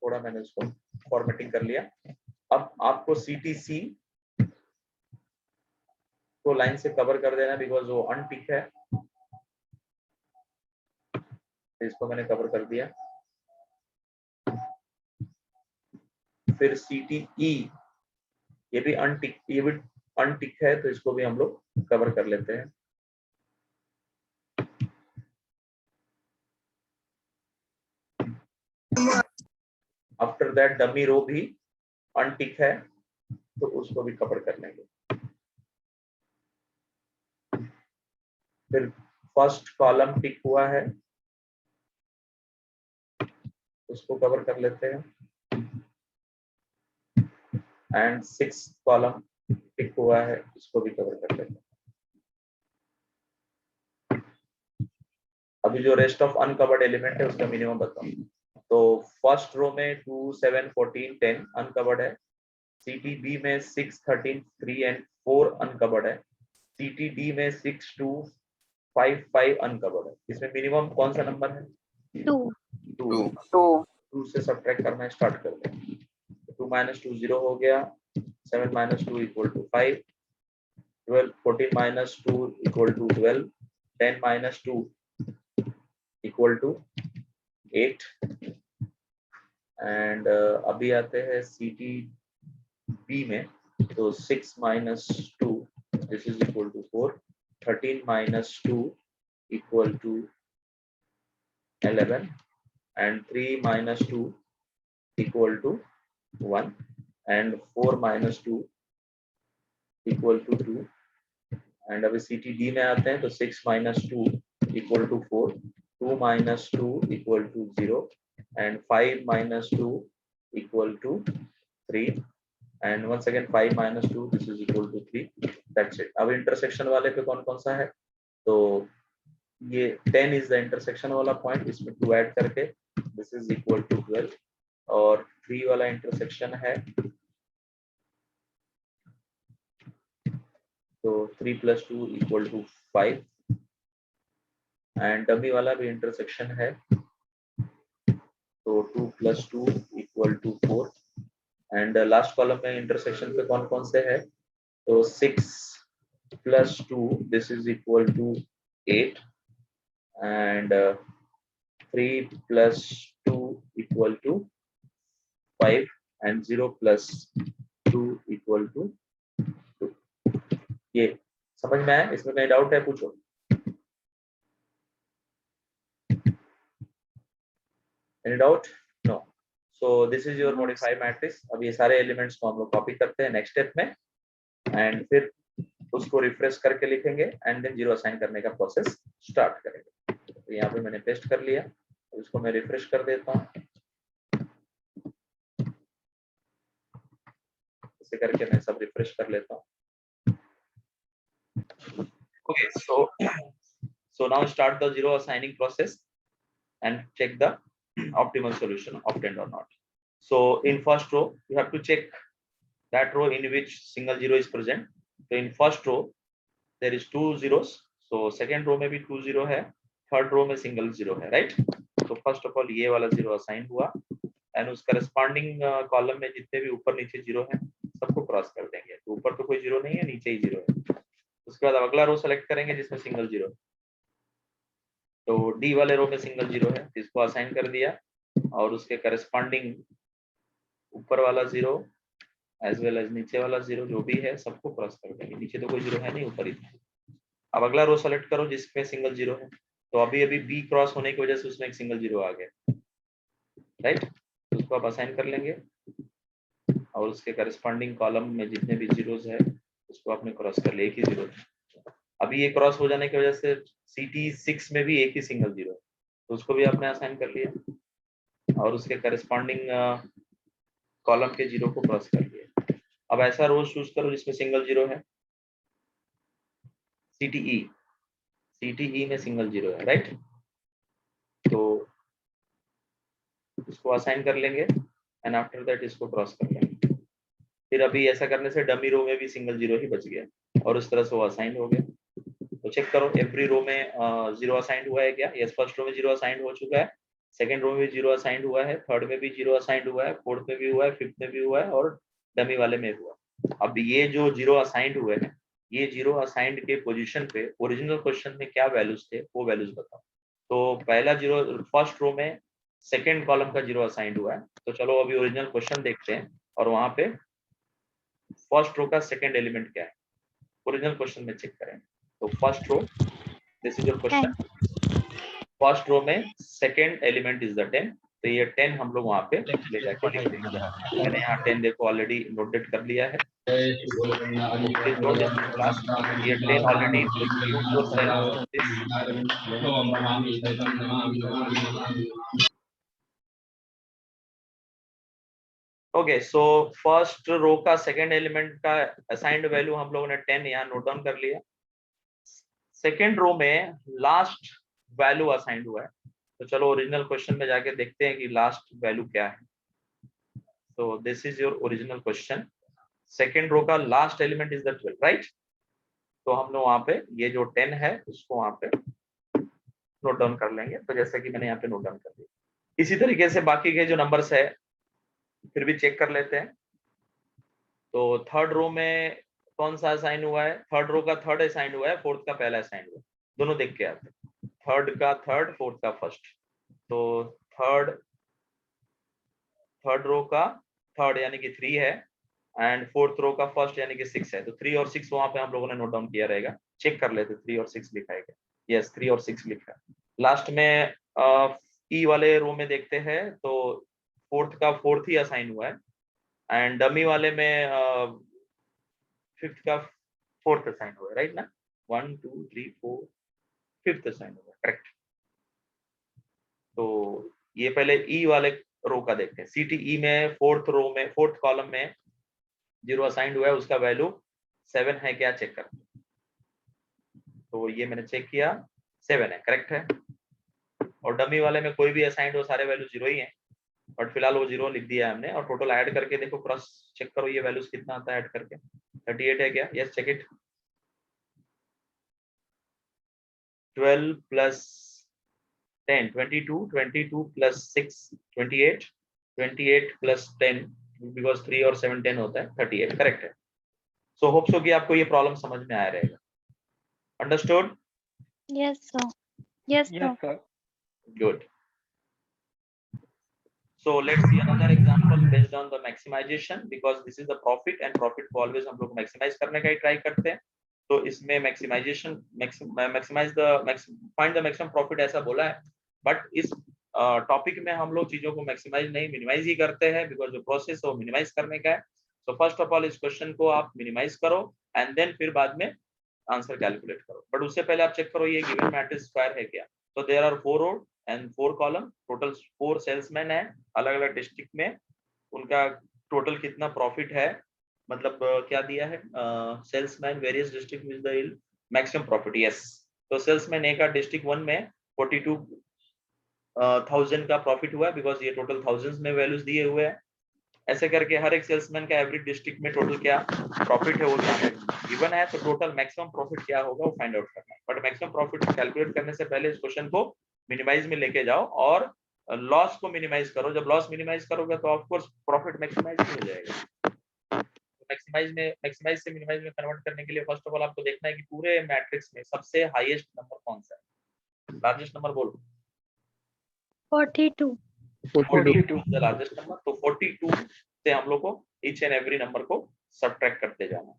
S1: थोड़ा मैंने उसको फॉर्मेटिंग कर लिया। अब आपको CTC को लाइन से कवर कर देना बिकॉज वो अनटिक है, तो इसको मैंने कवर कर दिया। फिर CTE ये भी अनटिक है, तो इसको भी हम लोग कवर कर लेते हैं। आफ्टर दैट डमी रो भी अनटिक है, तो उसको भी कवर कर लेंगे। फिर फर्स्ट कॉलम टिक हुआ है, उसको कवर कर लेते हैं, एंड 6 कॉलम टिक हुआ है, इसको भी कवर कर लेते हैं। अभी जो रेस्ट ऑफ अनकवर्ड एलिमेंट है उसका मिनिमम बताओ। तो फर्स्ट रो में 2 7 14 10 अनकवर्ड है। सीटी बी में 6 13 3 एंड 4 अनकवर्ड है। सीटी डी में 6 2 5 5 अनकवर्ड है। इसमें मिनिमम कौन सा नंबर है?
S4: 2
S1: 2 से सब्ट्रैक्ट करना स्टार्ट करते हैं। 2 - 2 0 हो गया। 7 - 2 = 5। 12 14 - 2 = 12। 10 - 2 = 8। एंड अभी आते हैं सीटी बी में। तो 6 - 2 this is equal to 4। 13 - 2 = 11 and 3 - 2 = 1 and 4 - 2 = 2 and अभी CTD में आते हैं। तो 6 - 2 = 4, 2 - 2 = 0 and 5 - 2 = 3 and once again 5 - 2 this is equal to 3। that's it। अब इंटरसेक्शन वाले पे कौन कौन सा है? तो ये 10 इज द इंटरसेक्शन वाला पॉइंट। इसमें 2 ऐड करके दिस इज इक्वल टू 12 और 3 वाला इंटरसेक्शन है। तो 3 + 2 = 5 एंड डमी वाला भी इंटरसेक्शन है। तो 2 + 2 = 4 एंड लास्ट कॉलम में इंटरसेक्शन पे कौन कौन से है? तो 6 + 2 this is equal to 8 and 3 + 2 = 5 and 0 + 2 = 2। ये समझ में आया? इसमें कोई डाउट है? पूछो। Any doubt? No। So this is your modified matrix। अब ये सारे एलिमेंट्स को हम लोग कॉपी करते हैं नेक्स्ट स्टेप में एंड फिर उसको रिफ्रेश करके लिखेंगे एंड देन जीरो असाइन करने का प्रोसेस स्टार्ट करेंगे। तो यहाँ पे मैंने पेस्ट कर लिया। इसको मैं रिफ्रेश कर देता हूँ। इसे करके मैं सब रिफ्रेश कर लेता हूँ। Okay, so now start the zero assigning process and check the optimal solution obtained or not। So in first row you have to check that row in which single zero is present। So in first row there is 2 zeros। So second row में भी 2 0 है। Third row में single zero है, right. तो first of all ये वाला zero assign हुआ and उस करस्पॉन्डिंग कॉलम में जितने भी ऊपर नीचे जीरो है सबको क्रॉस कर देंगे। तो ऊपर तो कोई जीरो नहीं है, नीचे ही जीरो है। उसके बाद अगला रो सेलेक्ट करेंगे जिसमें सिंगल जीरो। तो डी वाले रो में सिंगल जीरो है, इसको असाइन कर दिया और उसके करस्पॉन्डिंग ऊपर वाला जीरो एज वेल एज नीचे वाला जीरो जो भी है सबको क्रॉस कर देंगे। नीचे तो कोई जीरो है नहीं, ऊपर ही। अब अगला रो सेलेक्ट करो जिसमें सिंगल जीरो है। तो अभी बी क्रॉस होने की वजह से उसमें एक सिंगल जीरो आ गया, राइट। तो उसको आप असाइन कर लेंगे और उसके करस्पॉन्डिंग कॉलम में जितने भी जीरोस है उसको आपने क्रॉस कर लिया। एक ही जीरो। अभी ये क्रॉस हो जाने की वजह से सीटी 6 में भी एक ही सिंगल जीरो है, तो उसको भी आपने असाइन कर लिया और उसके करस्पॉन्डिंग कॉलम के जीरो को क्रॉस कर लिया। अब ऐसा रो चूज करो जिसमें सिंगल जीरो है। सीटीई में सिंगल जीरो है, राइट। तो इसको असाइन कर लेंगे एंड आफ्टर दैट इसको क्रॉस कर लेंगे। फिर अभी ऐसा करने से डमी रो में भी सिंगल जीरो ही बच गया और उस तरह से वो असाइन हो गया। तो चेक करो एवरी रो में जीरो असाइन हुआ है क्या? यस, फर्स्ट रो में जीरो असाइन हो चुका है, सेकंड रो में भी जीरो असाइन हुआ है, थर्ड में भी जीरो असाइन हुआ है, फोर्थ में भी हुआ है, फिफ्थ में भी हुआ है और डमी वाले में हुआ। अब ये जो जीरो असाइंड हुए हैं, ये जीरो असाइंड के पोजीशन पे ओरिजिनल क्वेश्चन में क्या वैल्यूज थे वो वैल्यूज बताओ। तो पहला जीरो फर्स्ट रो में सेकेंड कॉलम का जीरो असाइंड हुआ है। तो चलो अभी ओरिजिनल क्वेश्चन देखते हैं और वहां पे फर्स्ट रो का सेकेंड एलिमेंट क्या है ओरिजिनल क्वेश्चन में चेक करें। तो first row this is your question. First row में सेकेंड एलिमेंट इज द 10। तो ये 10 हम लोग वहां पे ले जाके लिख देंगे। मैंने यहाँ 10 देखो ऑलरेडी नोटेड कर लिया है। Please note this in class। ये 10 already put yourself this। Okay, so first row का सेकेंड एलिमेंट का असाइंड वैल्यू हम लोगों ने 10 यहाँ नोट डाउन कर लिया। सेकेंड रो में लास्ट वैल्यू असाइंड हुआ है। तो चलो ओरिजिनल क्वेश्चन में जाके देखते हैं कि लास्ट वैल्यू क्या है। तो this is your original question. Second row का last element is the 12, right. तो हम लोग वहां पे ये जो 10 है उसको वहां पे नोट डाउन कर लेंगे। तो जैसे कि मैंने यहाँ पे नोट डाउन कर दिया, इसी तरीके से बाकी के जो नंबर्स है फिर भी चेक कर लेते हैं। तो थर्ड रो में कौन सा असाइन हुआ है? थर्ड रो का थर्ड असाइन हुआ है, फोर्थ का पहला असाइन हुआ है, दोनों देख के आते हैं। थर्ड का थर्ड, फोर्थ का फर्स्ट। तो थर्ड रो का थर्ड यानी कि 3 है, एंड फोर्थ रो का फर्स्ट यानी कि 6 है। तो 3 और 6 वहां पे हम लोगों ने नोट डाउन किया रहेगा। चेक कर लेते 3 और 6 लिखा है क्या? यस, 3 और 6 लिखा है। लास्ट में ई वाले रो में देखते हैं तो फोर्थ का फोर्थ ही असाइन हुआ है, एंड डमी वाले में फिफ्थ का फोर्थ असाइन हुआ है, राइट ना। 1 2 3 4 फिफ्थ असाइन हुआ है, करेक्ट। तो ये पहले ई वाले रो का देखते हैं। सीटीई में फोर्थ रो में फोर्थ कॉलम में जीरो असाइंड हुआ है, उसका वैल्यू 7 है क्या, चेक कर। तो ये मैंने चेक किया, 7 है, करेक्ट है। और डमी वाले में कोई भी असाइंड हो, सारे वैल्यू जीरो ही है, बट फिलहाल वो जीरो लिख दिया है हमने। और टोटल ऐड करके देखो, क्रॉस चेक करो ये वैल्यूज कितना आता है ऐड करके। 38 है क्या? Yes, check it. 12 plus 10 22, 22 plus 6 28, 28 plus 10 because 3 और 7 10 होता है, 38, करेक्ट है। सो होप सो कि आपको ये प्रॉब्लम समझ में आया रहेगा। Understood?
S4: Yes, sir. Yes, sir.
S2: Yes, sir.
S1: Good. So let's see another example based on the maximization, because this is the profit and profit को always हम लोग maximize करने का ही try करते हैं। तो इसमें maximization maximize the find the maximum profit ऐसा बोला है, बट इस टॉपिक में हम लोग चीजों को मैक्सिमाइज नहीं मिनिमाइज ही करते हैं, बिकॉज जो प्रोसेस है वो मिनिमाइज करने का है। सो फर्स्ट ऑफ ऑल इस क्वेश्चन को आप मिनिमाइज करो एंड देन फिर बाद में आंसर कैलकुलेट करो। बट उससे पहले आप चेक करो ये गिवन मैट्रिक्स स्क्वायर है क्या। तो there are 4 row and 4 column, total 4 salesman है अलग अलग डिस्ट्रिक्ट में, उनका टोटल कितना प्रॉफिट है, मतलब क्या दिया है, salesman various district with the maximum profit. Yes, तो सेल्समैन ए का डिस्ट्रिक्ट 1 में 42,000 का प्रॉफिट हुआ है, बिकॉज ये टोटल थाउजेंड्स में वैल्यूज दिए हुए हैं। ऐसे करके हर एक सेल्समैन का एवरेज डिस्ट्रिक्ट में टोटल क्या प्रॉफिट है वो गिवन है। तो टोटल मैक्सिमम प्रॉफिट क्या होगा वो फाइंड आउट करना है। बट मैक्सिमम प्रॉफिट कैलकुलेट करने से पहले इस क्वेश्चन को मिनिमाइज में लेके जाओ और लॉस को मिनिमाइज करो। जब लॉस मिनिमाइज करोगे तो ऑफ कोर्स प्रॉफिट मैक्सिमाइज हो जाएगा। मैक्सिमाइज से मिनिमाइज में कन्वर्ट करने के लिए फर्स्ट ऑफ ऑल आपको देखना है कि पूरे मैट्रिक्स में सबसे हाईएस्ट नंबर कौन सा है। लार्जेस्ट नंबर बोलो।
S4: 42.
S2: 42.
S1: The largest number. तो 42 से हम लोग को ईच एंड एवरी नंबर को सब्ट्रैक्ट करते जाना।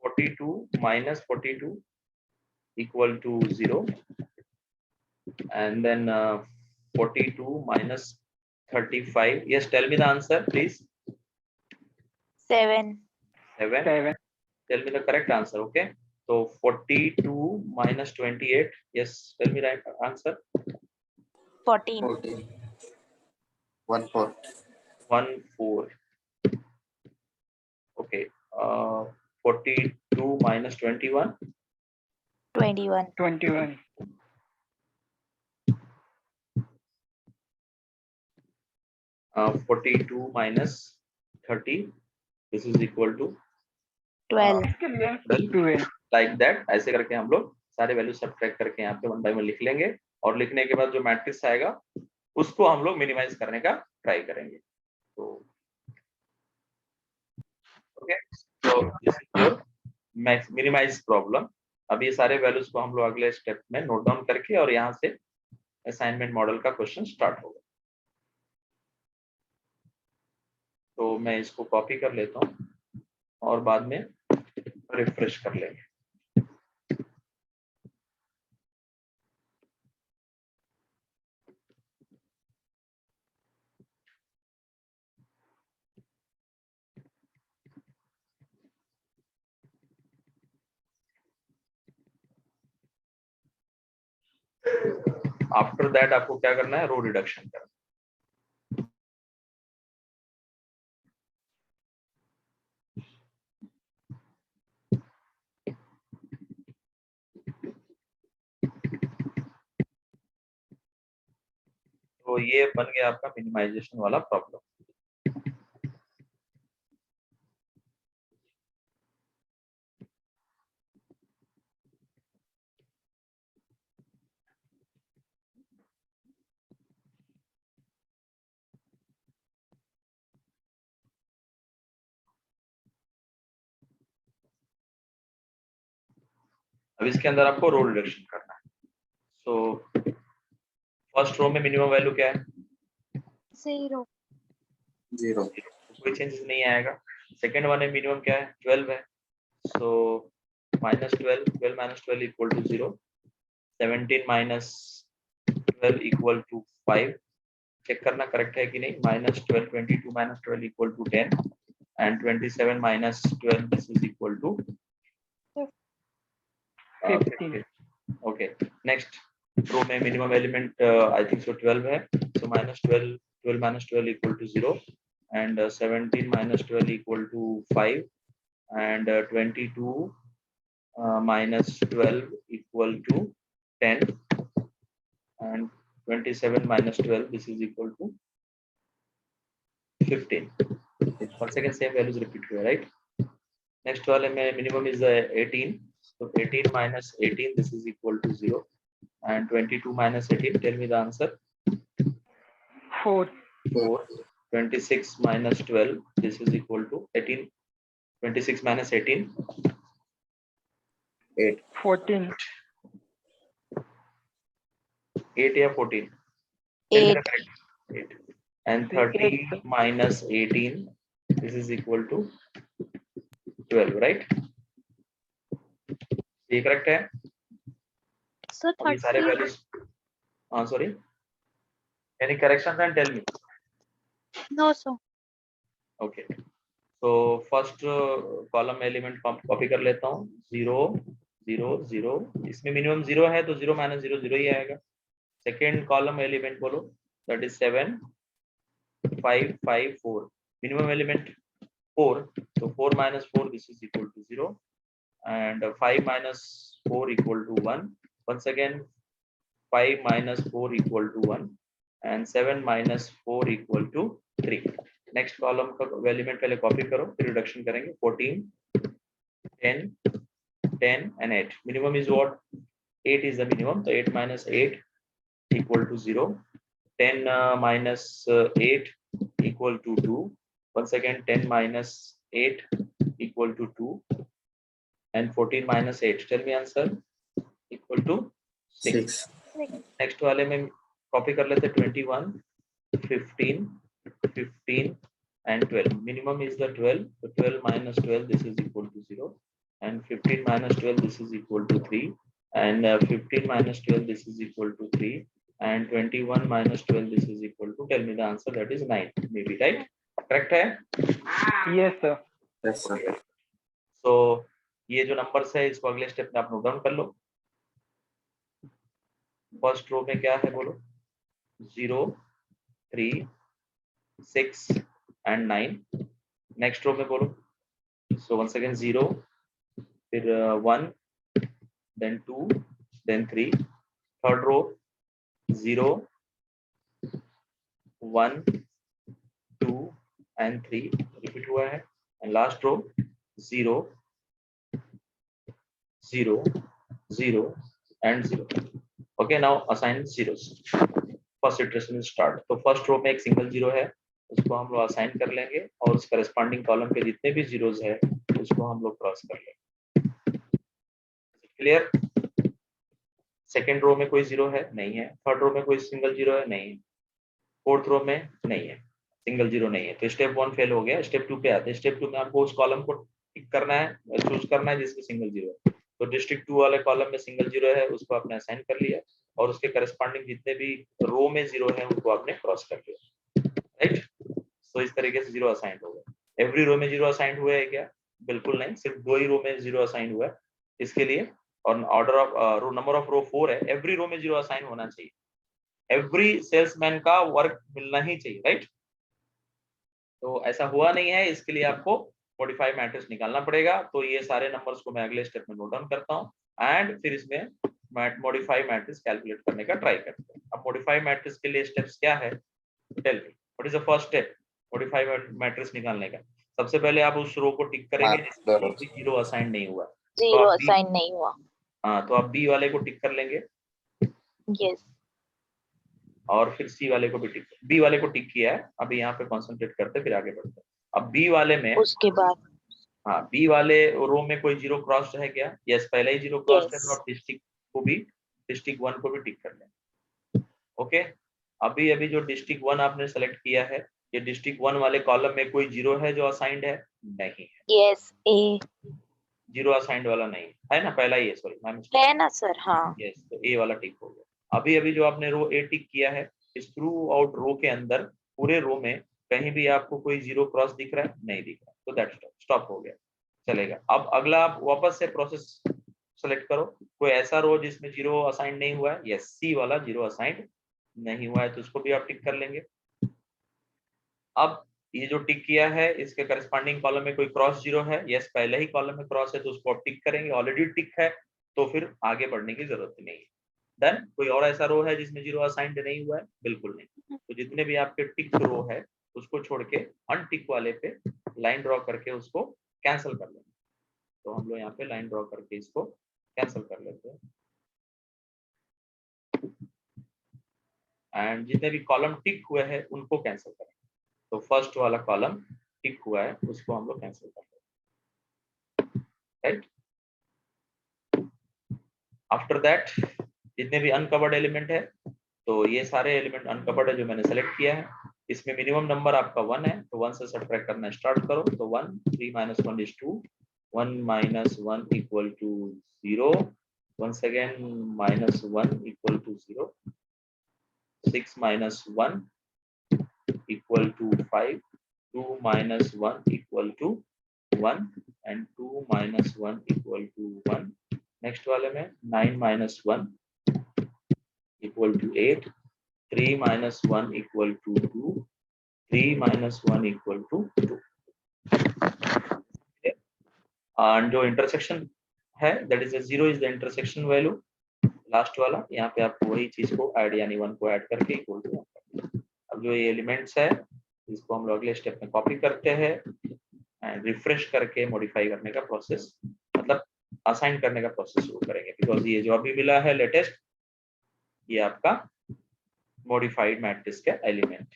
S1: 42 minus 42 equal to 0, and then 42 minus 35. Yes, tell me the answer, please.
S4: 7.
S1: 7.
S2: 7.
S1: Tell me the correct answer. Okay. So 42 minus 28. Yes, tell me the right answer.
S4: 14.
S6: 14. 1 4.
S1: 1 4. Okay. 42 minus 21.
S4: 21.
S2: 21.
S1: 42 minus 30. This is equal to
S4: 12.
S2: 12.
S1: Like that. ऐसे करके हम लोग सारे value subtract करके यहाँ पे 1 bye 1 लिख लेंगे, और लिखने के बाद जो मैट्रिक्स आएगा उसको हम लोग मिनिमाइज करने का ट्राई करेंगे। तो ओके, तो this is your minimise problem. अब ये सारे वैल्यूज को हम लोग अगले स्टेप में नोट डाउन करके और यहाँ से असाइनमेंट मॉडल का क्वेश्चन स्टार्ट होगा। तो मैं इसको कॉपी कर लेता हूँ और बाद में रिफ्रेश कर लेंगे। आफ्टर दैट आपको क्या करना है, रो रिडक्शन करना। तो ये बन गया आपका मिनिमाइजेशन वाला प्रॉब्लम। अब इसके अंदर आपको रो रिडक्शन करना है। सो फर्स्ट रो में मिनिमम वैल्यू क्या है?
S6: 0
S1: कोई चेंजेस नहीं आएगा। सेकेंड वन में मिनिमम क्या है? 12 है। So -12, 12 - 12 equal to 0, 17 - 12 equal to 5। Check करना करेक्ट है कि नहीं। -12, 22 - 12 equal to 10 and 27 - 12 this is equal to
S2: 15.
S1: Okay, next row में minimum element I think so 12 है। So -12, 12 - 12 equal to 0 and 17 - 12 equal to 5 and 22 - 12 equal to 10 and 27 - 12 this is equal to 15. Once again same values repeat here, right? Next वाले में minimum is 18, so 18 - 18 this is equal to 0 and 22 - 18, tell me the answer.
S2: 4.
S1: 4. 26 - 12 this is equal to 18. 26 - 18 8.
S2: 14.
S1: 8 या 14? Tell me the
S4: 8.
S1: correct. 8. And 30 minus 18 this is equal to 12, right? ये correct है?
S3: So
S1: अब ये सारे
S3: 30.
S1: Values, हाँ sorry, any corrections and tell me.
S3: No, sir.
S1: Okay, तो फर्स्ट column element copy कर लेता हूँ। 0 0 0, इसमें मिनिमम 0 है तो 0 - 0 0 ही आएगा। सेकेंड कॉलम एलिमेंट बोलो, दैट इज 7 5 5 4, मिनिमम एलिमेंट 4, तो 4 - 4 this is equal to 0 and 5 - 4 equal to 1. Once again 5 - 4 equal to 1 and 7 - 4 equal to 3. Next column का एलिमेंट पहले कॉपी करो, फिर रिडक्शन करेंगे। 14 10 10 and 8. Minimum is what? 8 is the minimum, so 8 - 8 equal to 0. 10 - 8 equal to 2. Once again 10 - 8 equal to 2 and 14 - 8. Tell me answer. Equal to 6. Next वाले में copy कर लेते 21 15 15 and 12. Minimum is the 12, so 12 - 12 this is equal to 0 and 15 - 12 this is equal to 3 and 15 - 12 this is equal to 3 and 21 - 12 this is equal to, tell me the answer, that is 9 maybe, right? Correct है?
S2: Yes, sir.
S1: So ये जो numbers है इसको अगले step में आप note down कर लो। First row में क्या है बोलो? 0 3 6 and 9. नेक्स्ट रो में बोलो। सो वंस अगेन 0, फिर 1, then 2, then 3. Third row 0 1 2 and 3 repeat हुआ है and last row 0 0 0 and 0. Okay, now assign zeros. First iteration will start. तो फर्स्ट रो में एक सिंगल जीरो है, उसको हम लोग असाइन कर लेंगे और उस करस्पॉन्डिंग कॉलम पे जितने भी जीरोस है उसको हम लोग क्रॉस कर लेंगे। क्लियर? सेकेंड रो में कोई जीरो है? नहीं है। थर्ड रो में कोई सिंगल जीरो है? नहीं है। फोर्थ रो में नहीं है, सिंगल जीरो नहीं है, तो स्टेप 1 फेल हो गया। स्टेप 2 पे आते हैं। स्टेप 2 में आपको उस कॉलम को टिक करना है, चूज करना है जिसमें सिंगल जीरो है। तो डिस्ट्रिक्ट 2 वाले कॉलम में सिंगल जीरो है, उसको आपने असाइन कर लिया और उसके करस्पॉन्डिंग जितने भी रो में जीरो है उनको आपने क्रॉस कर लिया, राइट? सो इस तरीके से जीरो असाइन हो गया। एवरी रो में जीरो असाइन हुआ है क्या? बिल्कुल नहीं, सिर्फ 2 ही रो में जीरो असाइन हुआ है इसके लिए। और order of row, number of row 4 है, एवरी रो में जीरो असाइन होना चाहिए। एवरी सेल्समैन का वर्क मिलना ही चाहिए, राइट? तो ऐसा हुआ नहीं है, इसके लिए आपको मॉडिफाई मैट्रिक्स निकालना पड़ेगा। तो ये सारे नंबर्स को मैं अगले स्टेप में नोट डाउन करता हूँ एंड फिर इसमें मॉडिफाई मैट्रिक्स कैलकुलेट करने का ट्राई करते हैं। अब मॉडिफाई मैट्रिक्स के लिए स्टेप्स क्या है, tell me what is the first step modify matrix निकालने का। सबसे पहले आप उस रो को टिक करेंगे जिसमें जीरो असाइन नहीं हुआ, तो
S4: जीरो
S1: आप
S4: असाइन नहीं हुआ।
S1: हाँ, तो आप बी वाले को टिक कर लेंगे
S4: यस।
S1: और फिर सी वाले को भी टिक, बी वाले को टिक किया है, अभी यहाँ पे कॉन्सेंट्रेट करते फिर आगे बढ़ते हैं। अब बी वाले में,
S4: उसके बाद
S1: हाँ बी वाले रो में कोई जीरो क्रॉस्ड है क्या, यस पहले ही जीरो क्रॉस्ड है,
S4: Yes.
S1: तो आप डिस्ट्रिक्ट 1 को भी टिक कर लें। ओके, अभी अभी जो डिस्ट्रिक्ट 1 आपने सेलेक्ट किया है, ये डिस्ट्रिक्ट 1 वाले कॉलम में कोई जीरो है जो असाइंड है, नहीं है,
S4: यस ए
S1: जीरो असाइंड वाला नहीं है ना, पहला ही है, सॉरी मैम,
S4: है ना सर। हाँ
S1: यस, तो ए वाला टिक हो गया। अभी अभी जो आपने रो ए टिक किया है, इस थ्रू आउट रो के अंदर पूरे रो में कहीं भी आपको कोई जीरो क्रॉस दिख रहा है, नहीं दिख रहा, तो दैट स्टॉप हो गया, चलेगा। अब अगला आप वापस से प्रोसेस सेलेक्ट करो, कोई ऐसा रो जिसमें जीरो असाइन नहीं हुआ है, यस सी वाला जीरो असाइंड नहीं हुआ है, तो उसको भी आप टिक कर लेंगे। अब ये जो टिक किया है इसके करस्पॉन्डिंग कॉलम में कोई क्रॉस जीरो है, यस पहले ही कॉलम में क्रॉस है, तो उसको आप टिक करेंगे, ऑलरेडी टिक है तो फिर आगे बढ़ने की जरूरत नहीं है। देन कोई और ऐसा रो है जिसमें जीरो असाइंड नहीं हुआ है, बिल्कुल नहीं, तो जितने भी आपके टिक रो है उसको छोड़ के अनटिक वाले पे लाइन ड्रॉ करके उसको कैंसिल कर लेंगे। तो हम लोग यहाँ पे लाइन ड्रॉ करके इसको कैंसिल कर लेते हैं, एंड जितने भी कॉलम टिक हुए हैं उनको कैंसिल करेंगे। तो फर्स्ट वाला कॉलम टिक हुआ है उसको हम लोग कैंसिल कर लेते हैं, राइट। आफ्टर दैट जितने भी अनकवर्ड एलिमेंट है, तो ये सारे एलिमेंट अनकवर्ड है जो मैंने सेलेक्ट किया है, इसमें मिनिमम नंबर आपका 1 है, तो 1 से सब्ट्रैक्ट करना स्टार्ट करो। तो 1 3 - 1 is 2, 1 - 1 equal to 0, once again -1 equal to 0, 6 - 1 equal to 5, 2 - 1 equal to 1, and 2 - 1 equal to 1। Next वाले में 9 - 1 equal to 8, 3 - 1 equal to 2, 3 - 1 equal to 2। And जो इंटरसेक्शन है that is 0 is the intersection value, last वाला, यहाँ पे आपको वही चीज को ऐड यानी 1 को ऐड करके इक्वल टू 1। अब जो ये एलिमेंट्स है इसको हम लोग अगले स्टेप में कॉपी करते हैं एंड रिफ्रेश करके मॉडिफाई करने का प्रोसेस, मतलब असाइन करने का प्रोसेस शुरू करेंगे, बिकॉज ये जो अभी मिला है लेटेस्ट, ये आपका मॉडिफाइड मैट्रिक्स का एलिमेंट,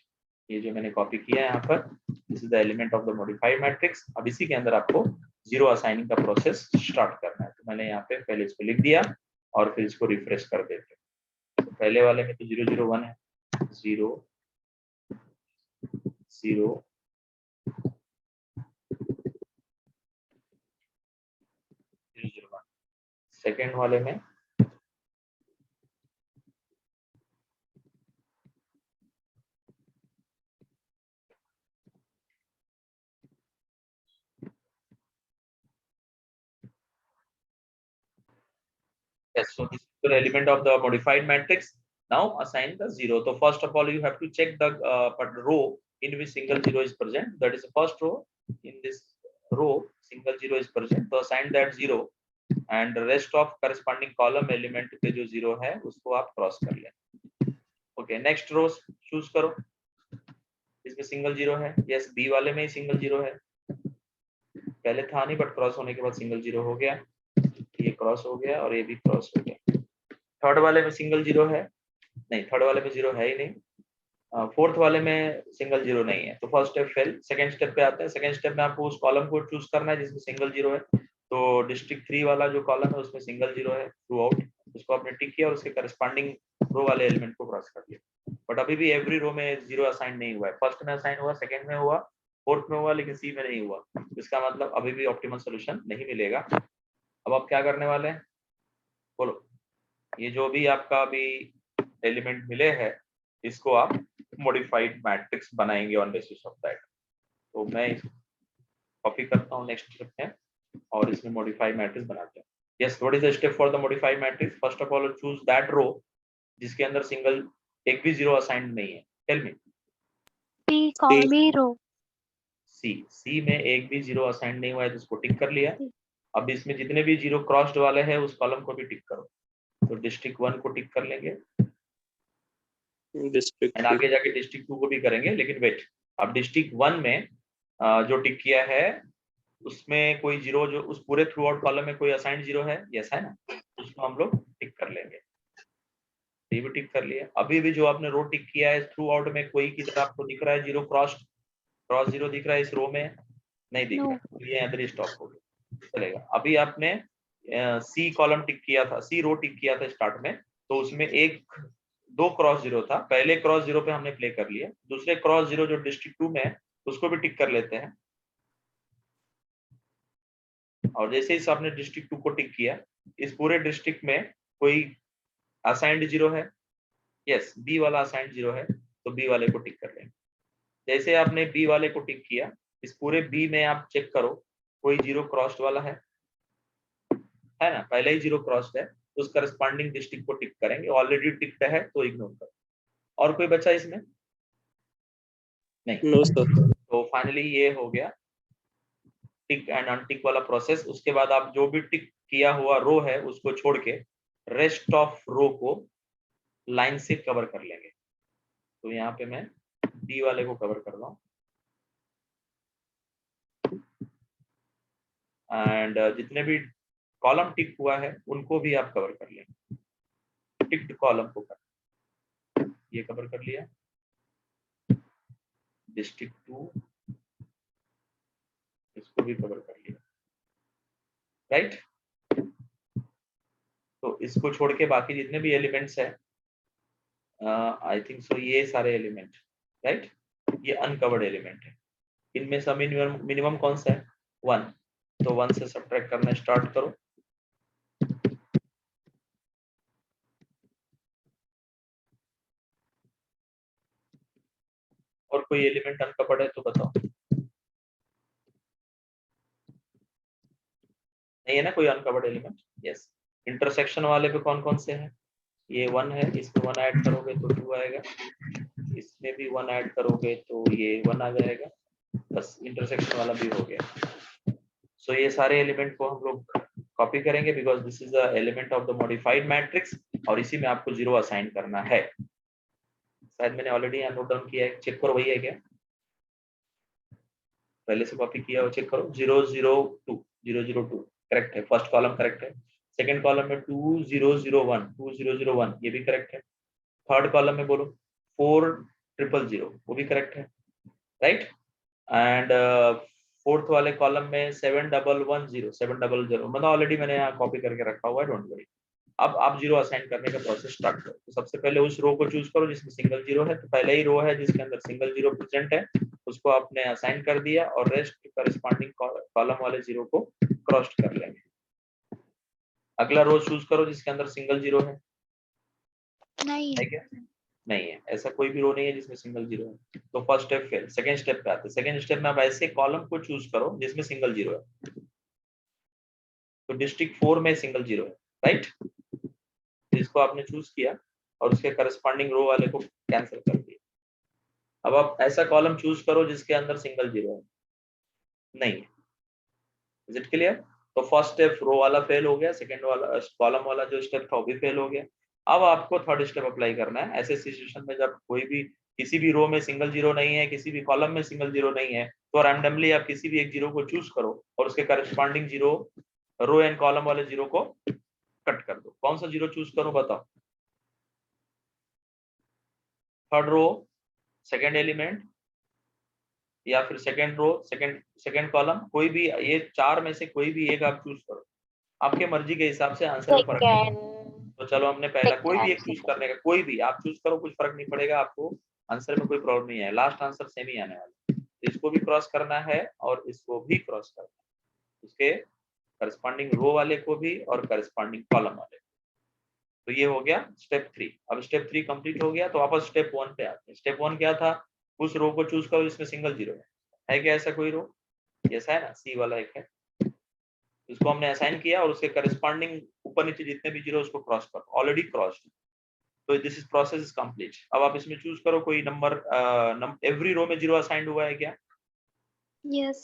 S1: ये जो मैंने कॉपी किया है यहाँ पर, this is the element of the modified matrix. अब इसी के अंदर आपको जीरो असाइनिंग का प्रोसेस स्टार्ट करना है, तो मैंने यहाँ पे पहले इसको लिख दिया और फिर इसको रिफ्रेश कर देते हैं। तो पहले वाले में तो 0 0 1 है, 0 0 0 0 1, सेकेंड वाले में yes, so this is the element of the modified matrix. Now assign the 0. So first of all you have to check the row in which single 0 is present, that is the first row, in this row single 0 is present, so assign that 0 and the rest of corresponding column element पे जो 0 है उसको आप cross कर लें। Okay, next रो choose करो, इसमें single 0 है, यस बी वाले में ही सिंगल 0 है, पहले था नहीं बट क्रॉस होने के बाद सिंगल 0 हो गया, ये क्रॉस हो गया और ये भी क्रॉस हो गया। थर्ड वाले में सिंगल 0 है, नहीं थर्ड वाले में 0 है ही नहीं, फोर्थ वाले में सिंगल 0 नहीं है, तो first step fail. Second step पे आते हैं, सेकंड स्टेप में आपको उस कॉलम को चूज करना है जिसमें सिंगल 0 है, तो डिस्ट्रिक्ट 3 वाला जो कॉलम है उसमें सिंगल 0 है थ्रू आउट, उसको आपने टिक किया और उसके करस्पॉन्डिंग रो वाले एलिमेंट को क्रॉस कर दिया। बट अभी भी एवरी रो में 0 असाइन नहीं हुआ है, फर्स्ट में असाइन हुआ, सेकंड में हुआ, फोर्थ में हुआ, लेकिन सी में नहीं हुआ, इसका मतलब अभी भी ऑप्टिमल सोल्यूशन नहीं मिलेगा। अब आप क्या करने वाले हैं बोलो, ये जो भी आपका अभी एलिमेंट मिले हैं इसको आप मॉडिफाइड मैट्रिक्स बनाएंगे ऑन बेसिस ऑफ दैट। तो मैं इसको कॉपी करता हूँ नेक्स्ट स्टेप में और इसमें मॉडिफाइड मैट्रिक्स बनाते हैं। Yes, what is the step for the modified matrix? First of all choose that row जिसके अंदर सिंगल एक भी 0 असाइंड नहीं है, tell me.
S3: P column B row.
S1: C में एक भी 0 असाइंड नहीं हुआ है तो उसको टिक कर लिया। अब इसमें जितने भी 0 क्रॉस्ड वाले हैं उस कॉलम को भी टिक करो, तो डिस्ट्रिक्ट 1 को टिक कर लेंगे,
S7: डिस्ट्रिक्ट
S1: एंड आगे जाके डिस्ट्रिक्ट 2 को भी करेंगे, लेकिन वेट, अब डिस्ट्रिक्ट 1 में जो टिक किया है उसमें कोई जीरो, जो उस पूरे थ्रू आउट कॉलम में कोई असाइंड जीरो है, यस है ना, उसको हम लोग टिक कर लेंगे। ये भी टिक कर लिया। अभी भी जो आपने रो टिक किया है थ्रू आउट में, कोई किधर आपको दिख रहा है जीरो क्रॉस जीरो दिख रहा है इस रो में? नहीं दिख
S3: No.
S1: रहा, तो ये इधर स्टॉप हो गया, चलेगा। अभी आपने सी कॉलम टिक किया था, सी रो टिक किया था स्टार्ट में, तो उसमें दो क्रॉस जीरो था, पहले क्रॉस जीरो पे हमने प्ले कर लिया, दूसरे क्रॉस जीरो जो डिस्ट्रिक्ट 2 में है उसको भी टिक कर लेते हैं। और जैसे ही आपने डिस्ट्रिक्ट 2 को टिक किया, इस पूरे डिस्ट्रिक्ट में कोई असाइंड जीरो है, यस बी वाला असाइंड जीरो है, तो बी वाले को टिक कर लेंगे। जैसे आपने बी वाले को टिक किया, इस पूरे बी में आप चेक करो कोई जीरो क्रॉस्ड वाला है ना, पहले ही जीरो क्रॉस्ड है, तो उस करस्पॉन्डिंग डिस्ट्रिक्ट को टिक करेंगे, ऑलरेडी टिक्ड है तो इग्नोर करो। और कोई बचा इसमें? नहीं।
S7: No sir.
S1: तो फाइनली ये हो गया टिक एंड अनटिक वाला प्रोसेस। उसके बाद आप जो भी टिक किया हुआ रो है उसको छोड़ के रेस्ट ऑफ रो को लाइन से कवर कर लेंगे। तो यहाँ पे मैं डी वाले को कवर कर रहा हूँ, एंड जितने भी कॉलम टिक हुआ है उनको भी आप कवर कर लेंगे। टिक्ड कॉलम को कर, ये कवर कर लिया, डिस्ट्रिक्ट 2 इसको भी कवर कर लिया, राइट। तो इसको छोड़ के बाकी जितने भी एलिमेंट्स है, आई थिंक सो ये सारे एलिमेंट, राइट, ये अनकवर्ड एलिमेंट है। इनमें से मिनिमम कौन सा है? 1, तो 1 से सब्ट्रैक्ट करना स्टार्ट करो। और कोई एलिमेंट अनकवर्ड है तो बताओ, नहीं है ना कोई अनकवर्ड एलिमेंट? यस। इंटरसेक्शन वाले पे कौन कौन से हैं? ये 1 है, इसमें 1 ऐड करोगे तो 2 आएगा, इसमें भी 1 ऐड करोगे तो ये 1 आ जाएगा, बस इंटरसेक्शन वाला भी हो गया। सो ये सारे एलिमेंट को हम लोग कॉपी करेंगे, because this is the element of the modified matrix, और इसी में आपको जीरो असाइन करना है। शायद मैंने ऑलरेडी यहाँ नोट डाउन किया है, चेक करो वही है क्या, पहले से कॉपी किया हो, चेक करो। 002 करेक्ट है, फर्स्ट कॉलम करेक्ट है, सेकंड कॉलम में 2001 ये भी करेक्ट है, थर्ड कॉलम में बोलो 4000 वो भी करेक्ट है, राइट। एंड फोर्थ वाले कॉलम में 700 मतलब ऑलरेडी मैंने यहाँ कॉपी करके रखा हुआ है, डोंट वरी। अब आप जीरो असाइन करने का प्रोसेस स्टार्ट करो। तो सबसे पहले उस रो को चूज करो जिसमें सिंगल जीरो है, तो पहले ही रो है जिसके अंदर सिंगल जीरो प्रेजेंट है, उसको आपने असाइन कर दिया, और रेस्ट करस्पॉन्डिंग कॉलम वाले जीरो को क्रॉस कर लेंगे। अगला रो चूज करो जिसके अंदर सिंगल जीरो है,
S3: नहीं.
S1: है क्या? नहीं है, ऐसा कोई भी रो नहीं है जिसमें सिंगल जीरो है, तो first step fail. Second step पे आते हैं। सेकंड स्टेप में आप ऐसे कॉलम को चूज करो जिसमें सिंगल जीरो है, तो डिस्ट्रिक्ट 4 में सिंगल जीरो है, राइट, जिसको आपने चूज किया और उसके करस्पॉन्डिंग रो वाले को कैंसिल कर दिया। अब आप ऐसा कॉलम चूज करो जिसके अंदर सिंगल जीरो है, नहीं है। Is it clear? तो फर्स्ट स्टेप रो वाला फेल हो गया, सेकंड वाला कॉलम वाला जो स्टेप था वो भी फेल हो गया। अब आपको थर्ड स्टेप अप्लाई करना है। ऐसे सिचुएशन में जब कोई भी किसी भी रो में सिंगल जीरो नहीं है, किसी भी कॉलम में सिंगल जीरो नहीं है, तो रैंडमली आप किसी भी एक जीरो को चूज करो और उसके corresponding zero row and column वाले जीरो को कट कर दो। कौन सा जीरो चूज करो बताओ? थर्ड रो, सेकंड एलिमेंट, या फिर सेकंड रो, सेकंड कॉलम, कोई भी, ये चार में से कोई भी एक आप चूज करो, आपके मर्जी के हिसाब से, आंसर में फर्क नहीं पड़ेगा। तो चलो हमने पहला कोई भी एक चूज करने का, कोई भी आप चूज करो, कुछ फर्क नहीं पड़ेगा आपको, आंसर में कोई प्रॉब्लम नहीं है, लास्ट आंसर सेम ही आने वाला है। तो इसको भी क्रॉस करना है और इसको भी क्रॉस करना है, उसके करस्पॉन्डिंग रो वाले को भी और करस्पॉन्डिंग कॉलम वाले को। तो ये हो गया स्टेप 3। अब स्टेप 3 कंप्लीट हो गया तो वापस स्टेप 1 पे आते हैं। स्टेप 1 क्या था? उस रो को चूज करो जिसमें सिंगल जीरो है क्या ऐसा कोई रो? ऐसा है ना, सी वाला एक है, इसको हमने असाइन किया और उसके करस्पॉन्डिंग ऊपर नीचे जितने भी जीरो उसको क्रॉस करो, ऑलरेडी क्रॉस्ड। तो this is process is complete. अब आप इसमें चूज करो कोई नंबर, एवरी रो में जीरो असाइंड हुआ है क्या?
S3: Yes.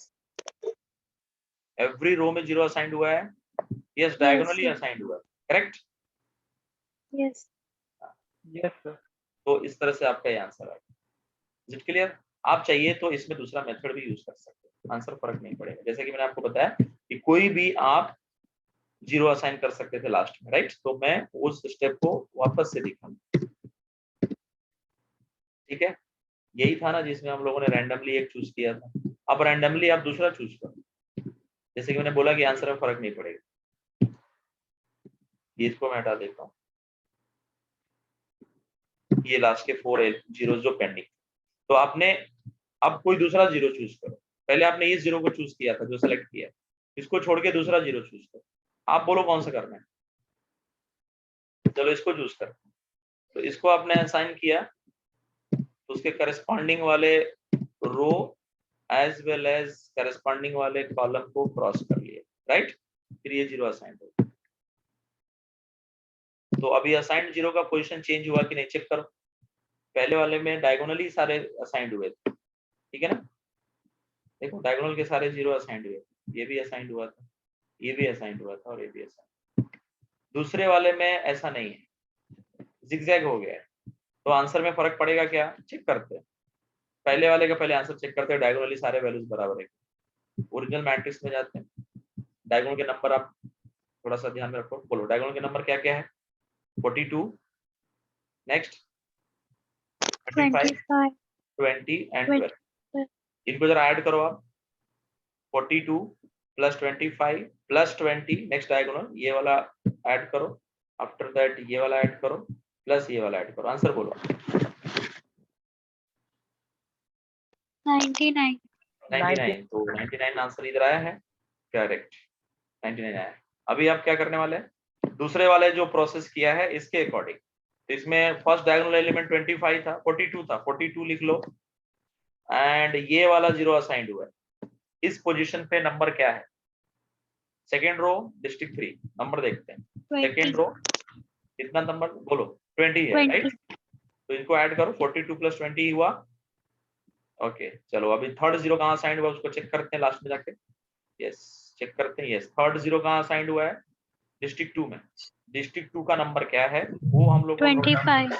S1: एवरी रो में जीरो असाइंड हुआ है? Yes, diagonally
S3: sir.
S1: असाइंड हुआ है, करेक्ट?
S3: Yes.
S2: Yes, sir.
S1: तो इस तरह से आपका ये आंसर आएगा। Is it clear? आप चाहिए तो इसमें दूसरा मेथड भी यूज कर सकते हैं, आंसर फर्क नहीं पड़ेगा। जैसे कि मैंने आपको बताया कि कोई भी आप 0 असाइन कर सकते थे लास्ट में, राइट? तो मैं उस स्टेप को वापस से दिखाऊंगा, ठीक है? यही था ना जिसमें हम लोगों ने रैंडमली एक चूज किया था। अब रैंडमली आप दूसरा चूज करो। जैसे कि मैंने बोला कि आंसर में फर्क नहीं पड़ेगा। ये इसको मैं हटा देता हूँ, ये लास्ट के 4 जीरो जो पेंडिंग। तो आपने अब कोई दूसरा 0 चूज करो। पहले आपने इस 0 को चूज किया था जो सेलेक्ट किया, इसको छोड़ के दूसरा 0 चूज करो। आप बोलो कौन सा करना है? चलो इसको चूज कर। तो इसको आपने असाइन किया, तो उसके करस्पॉन्डिंग वाले रो एज वेल एज करस्पॉन्डिंग वाले कॉलम को क्रॉस कर लिया, राइट? फिर ये 0 असाइन हो। तो अभी असाइंड 0 का पोजीशन चेंज हुआ कि नहीं, चेक करो। पहले वाले में डायगोनली सारे असाइंड हुए थे, ठीक है ना? देखो डायगोनल के सारे 0 असाइंड हुए, ये भी असाइंड हुआ था, ये भी असाइंड हुआ था और ये भी असाइंड। दूसरे वाले में ऐसा नहीं है, जिगजैग हो गया है। तो आंसर में फर्क पड़ेगा क्या, चेक करते हैं। पहले वाले का पहले आंसर चेक करते हैं, डायगोनली सारे वैल्यूज बराबर है। ओरिजिनल मैट्रिक्स में जाते हैं, डायगोनल के नंबर आप थोड़ा सा ध्यान में रखो। बोलो डायगोनल के नंबर क्या क्या है? 42, नेक्स्ट 35,
S3: 25,
S1: 20 एंड 12।
S3: 12,
S1: इनको जरा ऐड करो आप। 42 प्लस 25 प्लस 20, नेक्स्ट डायगोनल ये वाला ऐड करो, आफ्टर दैट ये वाला ऐड करो, प्लस ये वाला ऐड करो। आंसर बोलो।
S3: 99,
S1: 99। तो 99 आंसर इधर आया है, करेक्ट, 99 आया है। अभी आप क्या करने वाले हैं, दूसरे वाले जो प्रोसेस किया है इसके अकॉर्डिंग। तो इसमें फर्स्ट डायगोनल एलिमेंट 25 था, 42 था, 42 लिख लो एंड ये वाला 0 असाइंड हुआ है। इस पोजीशन पे नंबर क्या है? सेकेंड रो डिस्ट्रिक्ट 3, नंबर देखते हैं।
S3: 20,
S1: सेकेंड रो कितना नंबर बोलो? 20 है,
S3: 20,
S1: राइट? तो इनको ऐड करो, 42 प्लस 20 हुआ। ओके चलो अभी थर्ड 0 कहाँ असाइंड हुआ उसको चेक करते हैं लास्ट में जाके। यस चेक करते हैं। यस थर्ड 0 कहाँ असाइंड हुआ है? डिस्ट्रिक्ट 2 में। डिस्ट्रिक्ट 2 का नंबर क्या है वो हम लोग
S3: 25,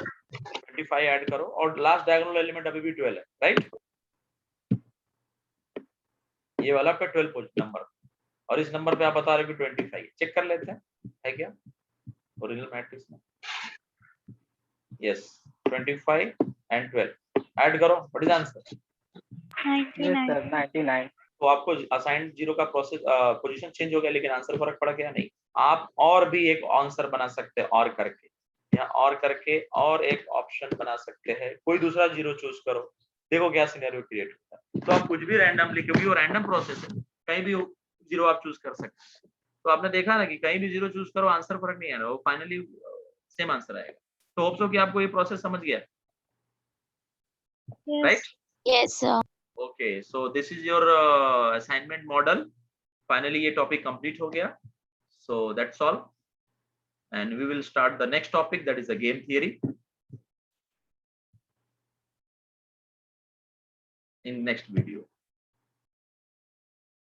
S1: 25 ऐड करो और लास्ट डायगोनल एलिमेंट अभी भी 12 है, राइट? ये वाला आपका 12 नंबर और इस नंबर पे आप बता रहे हो कि 25। चेक कर लेते हैं है क्या ओरिजिनल मैट्रिक्स में। यस 25 एंड 12 ऐड करो, what is answer?
S2: Yes,
S3: 99,
S2: sir. 99.
S1: तो आपको असाइंड 0 का प्रोसेस पोजीशन चेंज हो गया लेकिन आंसर फर्क पड़ा क्या? नहीं। आप और भी एक आंसर बना सकते हैं और करके, यहाँ और करके और एक ऑप्शन बना सकते हैं। कोई दूसरा 0 चूज करो, देखो क्या सिनेरियो क्रिएट होता है। तो आप कुछ भी रैंडमली, क्योंकि वो रैंडम प्रोसेस है, कहीं भी 0 आप चूज कर सकते हैं। तो आपने देखा ना कि कहीं भी 0 चूज करो आंसर फर्क नहीं आएगा, वो फाइनली सेम आंसर आएगा। तो होप सो कि आपको ये प्रोसेस समझ गया, right?
S3: yes, yes, sir.
S1: Okay so this is your assignment model. Finally ये टॉपिक कंप्लीट हो गया। So that's all and we will start the next topic, that is the game theory in next video.